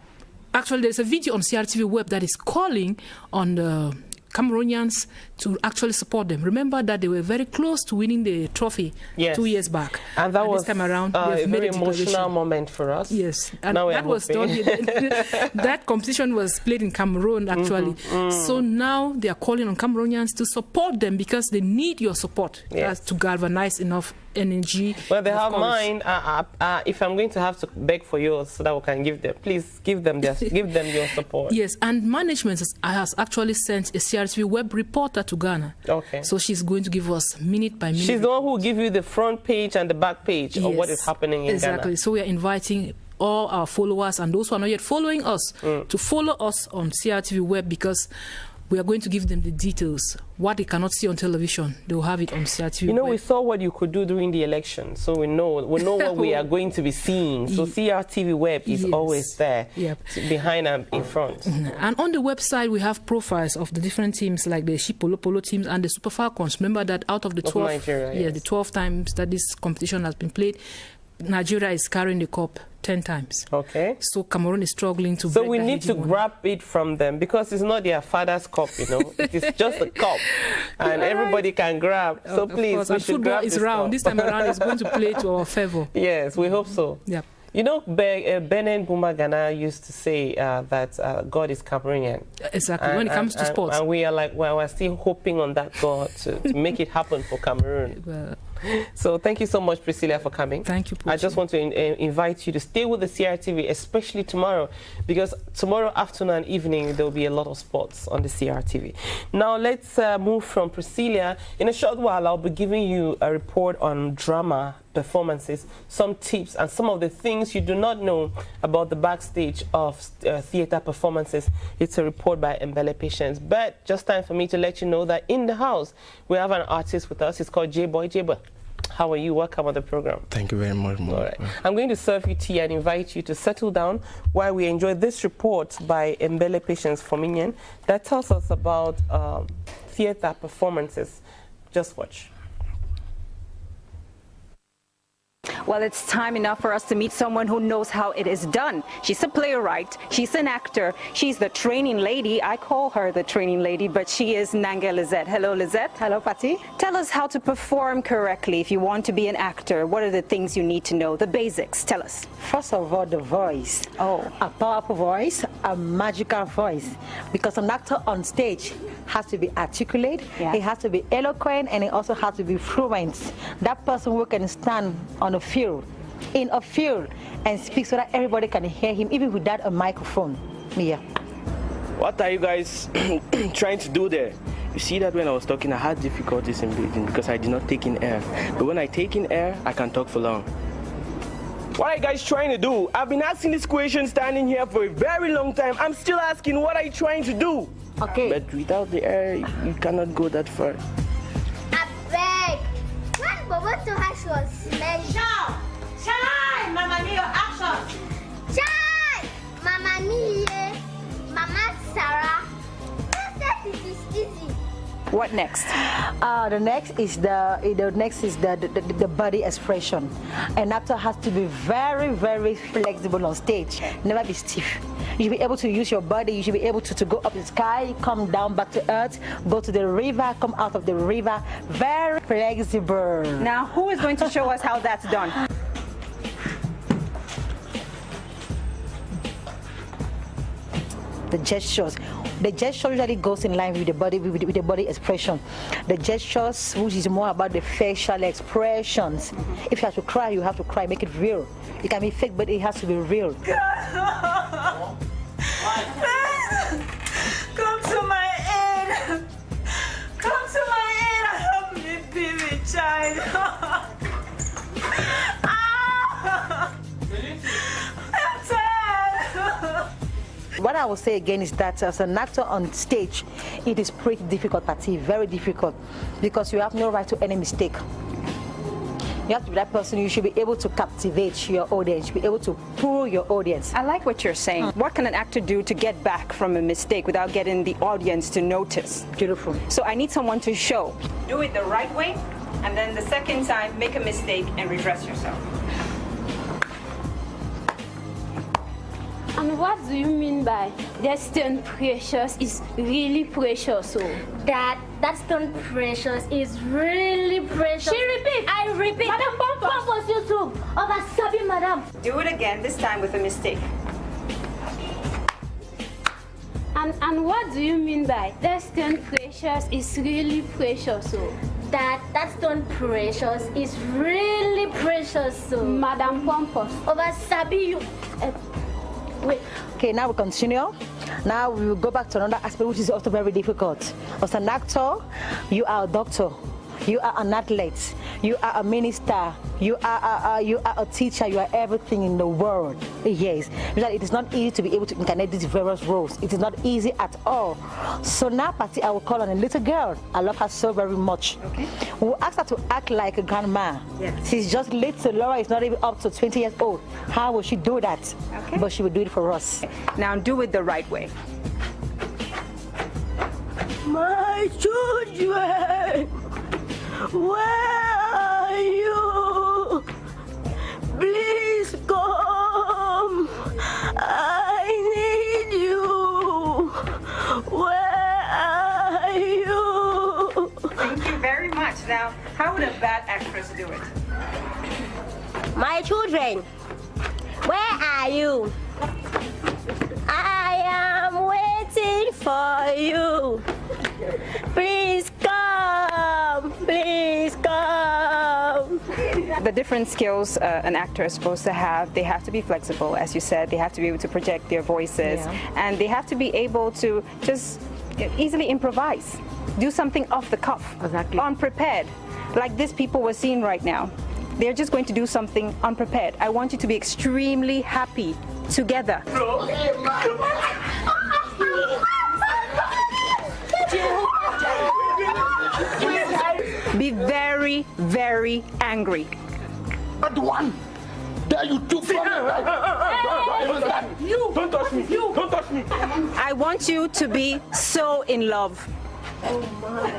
S6: actually, there's a video on CRTV Web that is calling on the Cameroonians to actually support them. Remember that they were very close to winning the trophy 2 years back.
S1: And that was
S6: this time around,
S1: a very emotional moment for us.
S6: Yes. And
S1: now
S6: that was done. That competition was played in Cameroon, actually. So now they are calling on Cameroonians to support them because they need your support to galvanize enough energy.
S1: Well, they have mine. If I'm going to have to beg for yours so that we can give them, please give them your support.
S6: Yes, and management has actually sent a CRTV Web reporter to Ghana.
S1: Okay.
S6: So she's going to give us minute by minute.
S1: She's the one who will give you the front page and the back page of what is happening in Ghana.
S6: Exactly. So we are inviting all our followers and those who are not yet following us to follow us on CRTV Web because we are going to give them the details. What they cannot see on television, they will have it on CRTV.
S1: You know, we saw what you could do during the election, so we know what we are going to be seeing. So CRTV Web is always there, behind and in front.
S6: And on the website, we have profiles of the different teams, like the Shipolo Polo teams and the Super Falcons. Remember that out of the 12, the 12 times that this competition has been played, Nigeria is carrying the cup 10 times.
S1: Okay.
S6: So Cameroon is struggling to
S1: So we need to grab it from them because it's not their father's cup, you know. It is just a cup and everybody can grab. So please, we should grab
S6: this round. This time around is going to play to our favor.
S1: Yes, we hope so.
S6: Yep.
S1: You know, Benin Bumagana used to say that God is Cameroonian.
S6: Exactly, when it comes to sports.
S1: And we are like, well, we're still hoping on that God to make it happen for Cameroon. So thank you so much, Priscilla, for coming.
S6: Thank you, Pucci.
S1: I just want to invite you to stay with the CRTV, especially tomorrow, because tomorrow afternoon and evening, there will be a lot of sports on the CRTV. Now, let's move from Priscilla. In a short while, I'll be giving you a report on drama performances, some tips, and some of the things you do not know about the backstage of theater performances. It's a report by Mbele Patience. But just time for me to let you know that in the house, we have an artist with us. It's called J-Boy. J-Boy, how are you? Welcome on the program.
S11: Thank you very much.
S1: All right. I'm going to serve you tea and invite you to settle down while we enjoy this report by Mbele Patience Fominyen that tells us about theater performances. Just watch.
S11: Well, it's time enough for us to meet someone who knows how it is done. She's a playwright, she's an actor, she's the training lady. I call her the training lady, but she is Nange Lizette. Hello, Lizette.
S12: Hello, Patty.
S11: Tell us how to perform correctly if you want to be an actor. What are the things you need to know? The basics. Tell us.
S12: First of all, the voice.
S11: Oh.
S12: A powerful voice, a magical voice. Because an actor on stage has to be articulate, he has to be eloquent, and he also has to be fluent. That person who can stand on a field, in a field, and speak so that everybody can hear him, even without a microphone. Yeah.
S13: What are you guys trying to do there? You see that when I was talking, I had difficulties in breathing because I did not take in air. But when I take in air, I can talk for long. What are you guys trying to do? I've been asking this question standing here for a very long time. I'm still asking, what are you trying to do?
S12: Okay.
S13: But without the air, you cannot go that far.
S24: I beg. When Bobo to us was measured.
S12: Shine! Mama Mia, action!
S24: Shine! Mama Mia, Mama Sarah. It is easy.
S11: What next?
S12: The next is the body expression. An actor has to be very, very flexible on stage. Never be stiff. You should be able to use your body. You should be able to go up the sky, come down back to earth, go to the river, come out of the river. Very flexible.
S11: Now, who is going to show us how that's done?
S12: The gestures. The gesture usually goes in line with the body, with the body expression. The gestures, which is more about the facial expressions. If you have to cry, you have to cry. Make it real. It can be fake, but it has to be real. Come to my aid. Come to my aid. Help me be with child. I'm tired. What I will say again is that as an actor on stage, it is pretty difficult, Patty, very difficult, because you have no right to any mistake. You have to be that person. You should be able to captivate your audience. You should be able to pull your audience.
S11: I like what you're saying. What can an actor do to get back from a mistake without getting the audience to notice?
S12: Beautiful.
S11: So I need someone to show. Do it the right way, and then the second time, make a mistake and redress yourself.
S24: And what do you mean by that stone precious is really precious? So that stone precious is really precious. She repeat. I repeat. Madam Pompos YouTube. Over Sabi, Madam.
S11: Do it again, this time with a mistake.
S24: And what do you mean by that stone precious is really precious? So that stone precious is really precious. So Madam Pompos. Over Sabi, you.
S12: Wait. Okay, now we continue. Now we will go back to another aspect which is also very difficult. As an actor, you are a doctor, you are an athlete, you are a minister, you are a teacher, you are everything in the world. Yes, because it is not easy to be able to incarnate these various roles. It is not easy at all. So now, Patty, I will call on a little girl. I love her so very much. Okay. We'll ask her to act like a grandma. Yes. She's just little. Laura is not even up to 20 years old. How will she do that? Okay. But she will do it for us.
S11: Now do it the right way.
S12: My children, where are you? Please come. I need you. Where are you?
S11: Thank you very much. Now, how would a bad actress do it?
S24: My children, where are you? I am waiting for you. Please come. Please come.
S11: The different skills an actor is supposed to have, they have to be flexible, as you said. They have to be able to project their voices, and they have to be able to just easily improvise, do something off the cuff, unprepared, like these people we're seeing right now. They're just going to do something unprepared. I want you to be extremely happy together. Be very, very angry.
S9: But one that you took from me, right?
S11: You
S9: don't touch me. You don't touch me.
S11: I want you to be so in love.
S24: Oh my.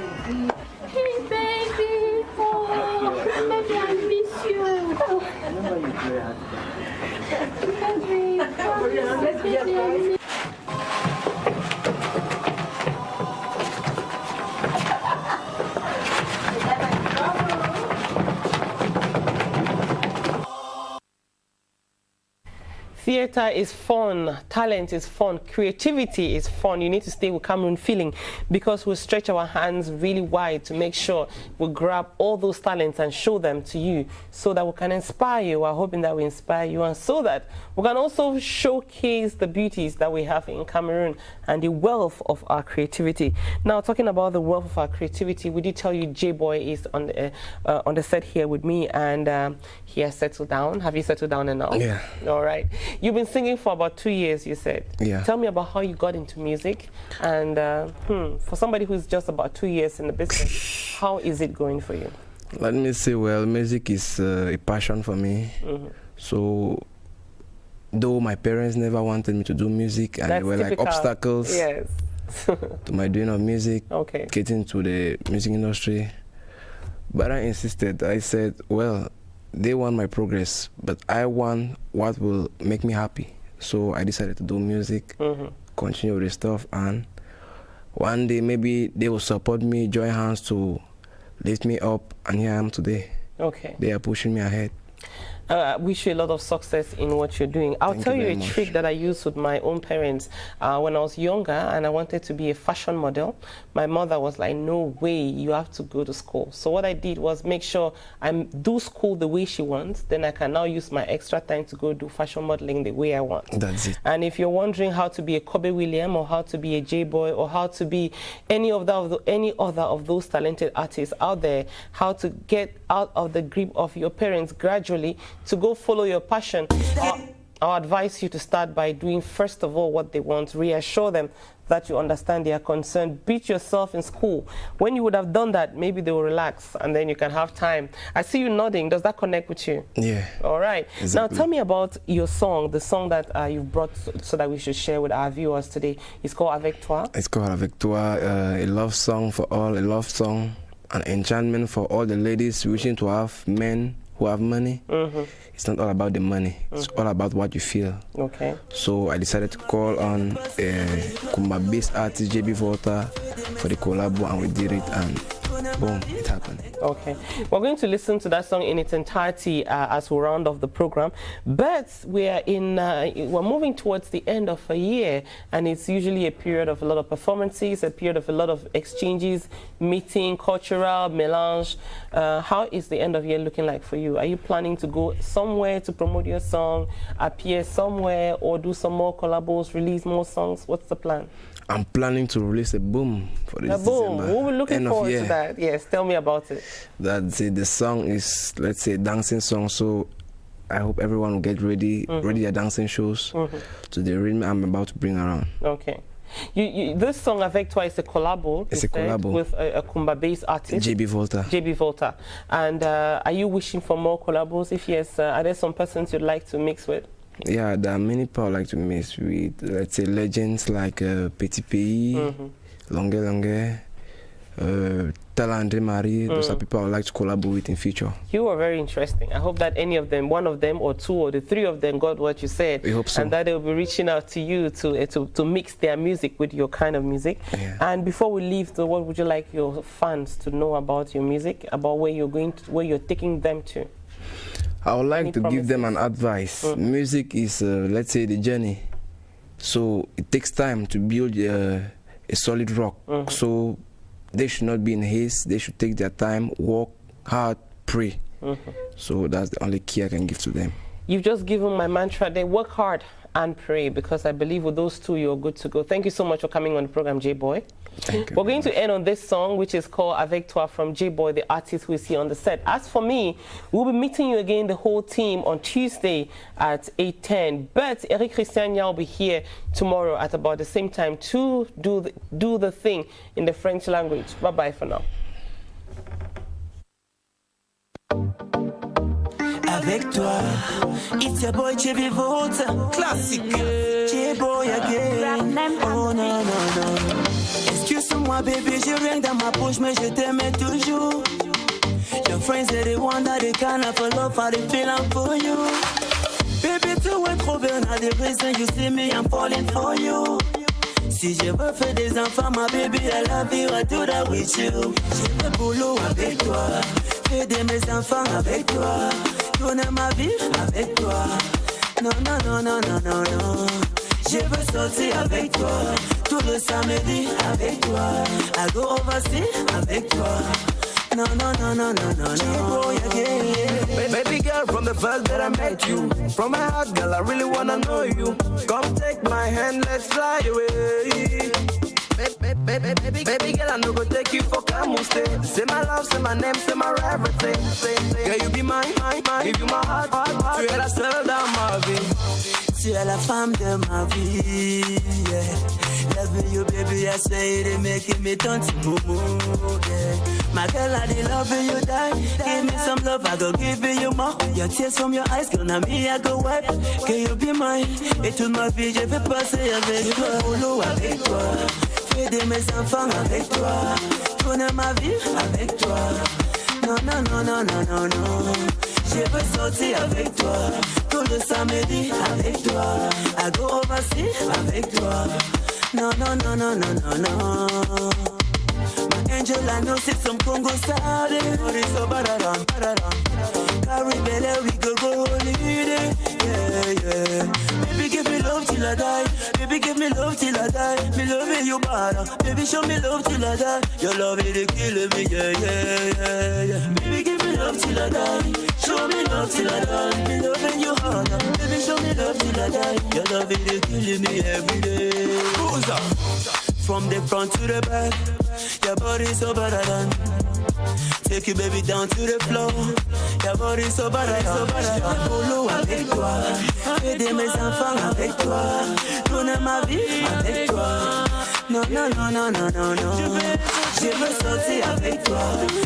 S24: Hey baby, oh baby, I miss you.
S1: Theater is fun, talent is fun, creativity is fun. You need to stay with Cameroon Feeling, because we'll stretch our hands really wide to make sure we grab all those talents and show them to you so that we can inspire you. We're hoping that we inspire you, and so that we can also showcase the beauties that we have in Cameroon and the wealth of our creativity. Now, talking about the wealth of our creativity, we did tell you J-Boy is on the set here with me, and he has settled down. Have you settled down enough?
S3: Yeah.
S1: All right. You've been singing for about 2 years, you said.
S3: Yeah.
S1: Tell me about how you got into music, and for somebody who's just about 2 years in the business, how is it going for you?
S15: Let me say, well, music is a passion for me. So, though my parents never wanted me to do music, and there were like obstacles to my doing of music, getting to the music industry, but I insisted. I said, well, they want my progress, but I want what will make me happy. So I decided to do music, continue with the stuff, and one day maybe they will support me, join hands to lift me up, and here I am today.
S1: Okay.
S15: They are pushing me ahead.
S1: I wish you a lot of success in what you're doing. I'll tell you a trick that I used with my own parents when I was younger and I wanted to be a fashion model. My mother was like, no way, you have to go to school. So what I did was make sure I do school the way she wants, then I can now use my extra time to go do fashion modeling the way I want.
S15: That's it.
S1: And if you're wondering how to be a Kobe William or how to be a J-Boy or how to be any other of those talented artists out there, how to get out of the grip of your parents gradually to go follow your passion, I'll advise you to start by doing, first of all, what they want. Reassure them that you understand their concern. Beat yourself in school. When you would have done that, maybe they will relax and then you can have time. I see you nodding. Does that connect with you?
S15: Yeah.
S1: All right.
S15: Exactly.
S1: Now tell me about your song, the song that you've brought so that we should share with our viewers today. It's called Avec Toi.
S15: It's called Avec Toi, a love song for all, a love song, an enchantment for all the ladies wishing to have men who have money. It's not all about the money. It's all about what you feel.
S1: Okay.
S15: So I decided to call on Kumba-based artist JB Volta for the collab, and we did it, and boom, it happened.
S1: Okay. We're going to listen to that song in its entirety as we round off the program. But we're moving towards the end of a year, and it's usually a period of a lot of performances, a period of a lot of exchanges, meeting, cultural, melange. How is the end of year looking like for you? Are you planning to go somewhere to promote your song, appear somewhere, or do some more collabos, release more songs? What's the plan?
S15: I'm planning to release a boom for this
S1: December.
S15: December.
S1: We're looking forward to that. Yes, tell me about it.
S15: That's it. The song is, let's say, a dancing song, so I hope everyone will get ready, ready their dancing shows to the rhythm I'm about to bring around.
S1: Okay. This song, Avec Toi, is a collabo.
S15: It's a collabo
S1: with a Kumba-based artist.
S15: JB Volta.
S1: JB Volta. And are you wishing for more collabos? If yes, are there some persons you'd like to mix with?
S15: Yeah, there are many people I like to mix with, let's say, legends like Petit Pays, Longue, Talandre Marie. Those are people I would like to collaborate with in future.
S1: You are very interesting. I hope that any of them, one of them or two or the three of them got what you said.
S15: We hope so.
S1: And that they'll be reaching out to you to mix their music with your kind of music.
S15: Yeah.
S1: And before we leave, what would you like your fans to know about your music, about where you're going to, where you're taking them to?
S15: I would like to give them an advice. Music is, let's say, the journey. So it takes time to build a solid rock. So they should not be in haste. They should take their time, work hard, pray. So that's the only key I can give to them.
S1: You've just given my mantra. They work hard and pray, because I believe with those two, you're good to go. Thank you so much for coming on the program, J-Boy.
S15: Thank you.
S1: We're going to end on this song, which is called Avec Toi from J-Boy, the artist who is here on the set. As for me, we'll be meeting you again, the whole team, on Tuesday at 8:10. But Eric Christian will be here tomorrow at about the same time to do the thing in the French language. Bye-bye for now.
S16: Avec toi, it's your boy JB Volta. Classic. J-Boy again. Oh non, non, non. Excuse-moi bébé, j'ai rien dans ma poche, mais je t'aimais toujours. Your friends say they wonder the kind of love I they feeling for you. Baby, tu es trop bien, à des raisons, you see me, I'm falling for you. Si je veux faire des enfants, ma baby, I love you, I do that with you. Je veux boulot avec toi, faire de mes enfants avec toi, tourner ma vie avec toi. Non, non, non, non, non, non, non. Je veux sortir avec toi, tout le samedi avec toi. I go overseas avec toi. No, no, no, no, no, no, no.
S17: Baby girl, from the first that I met you, from my heart, girl, I really wanna know you. Come take my hand, let's fly away. Baby girl, I know go take you for Cameroon stay. Say my love, say my name, say my everything. Girl, you be mine, give you my heart. Tu es la seule dans ma vie.
S16: Tu es la femme de ma vie, yeah. Loving you, baby, I say it, making me turn to moo, yeah. My girl, I did loving you, die. Give me some love, I go give you more. Your tears from your eyes, gonna me, I go wipe. Can you be mine? Et toute ma vie, je vais passer avec toi. Boulot avec toi, fais de mes enfants avec toi. Tourner ma vie avec toi. Non, non, non, non, non, non, non. Je veux sortir avec toi, tout le samedi avec toi. I go overseas avec toi. No, no, no, no, no, no, no. My angel, I know see some Congo side. So badaram, badaram. Carry belly, we go holiday. Yeah, yeah. Baby, give me love till I die. Baby, give me love till I die. Me loving you better. Baby, show me love till I die. Your love is killing me, yeah, yeah, yeah, yeah. Baby, give me love till I die. Show me love till I die. Me loving you harder. Baby, show me love till I die. Your love is killing me every day. Who's up? From the front to the back, your body's so better than. Take you baby down to the floor. Your body's so better, so better. Boulot avec toi, fais de mes enfants avec toi, tourner ma vie avec toi. Non, non, non, non, non, non, non. Je veux sortir avec toi,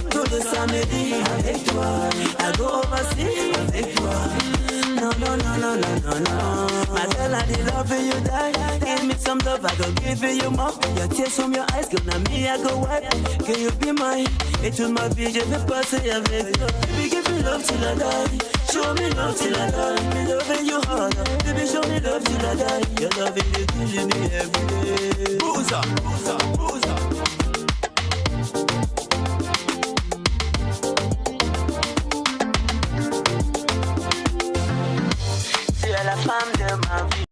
S16: tout le samedi avec toi. I go overseas avec toi. No, no, no, no, no, no, no. My girl, I did love you, die. Give me some love, I go give you more. Your tears from your eyes, gonna me, I go wipe. Can you be mine? Et toute ma vie, je vais passer avec toi. Baby, give me love till I die. Show me love till I die. Me loving you harder. Baby, show me love till I die. Your love is killing me every day.
S17: Booza, booza, booza.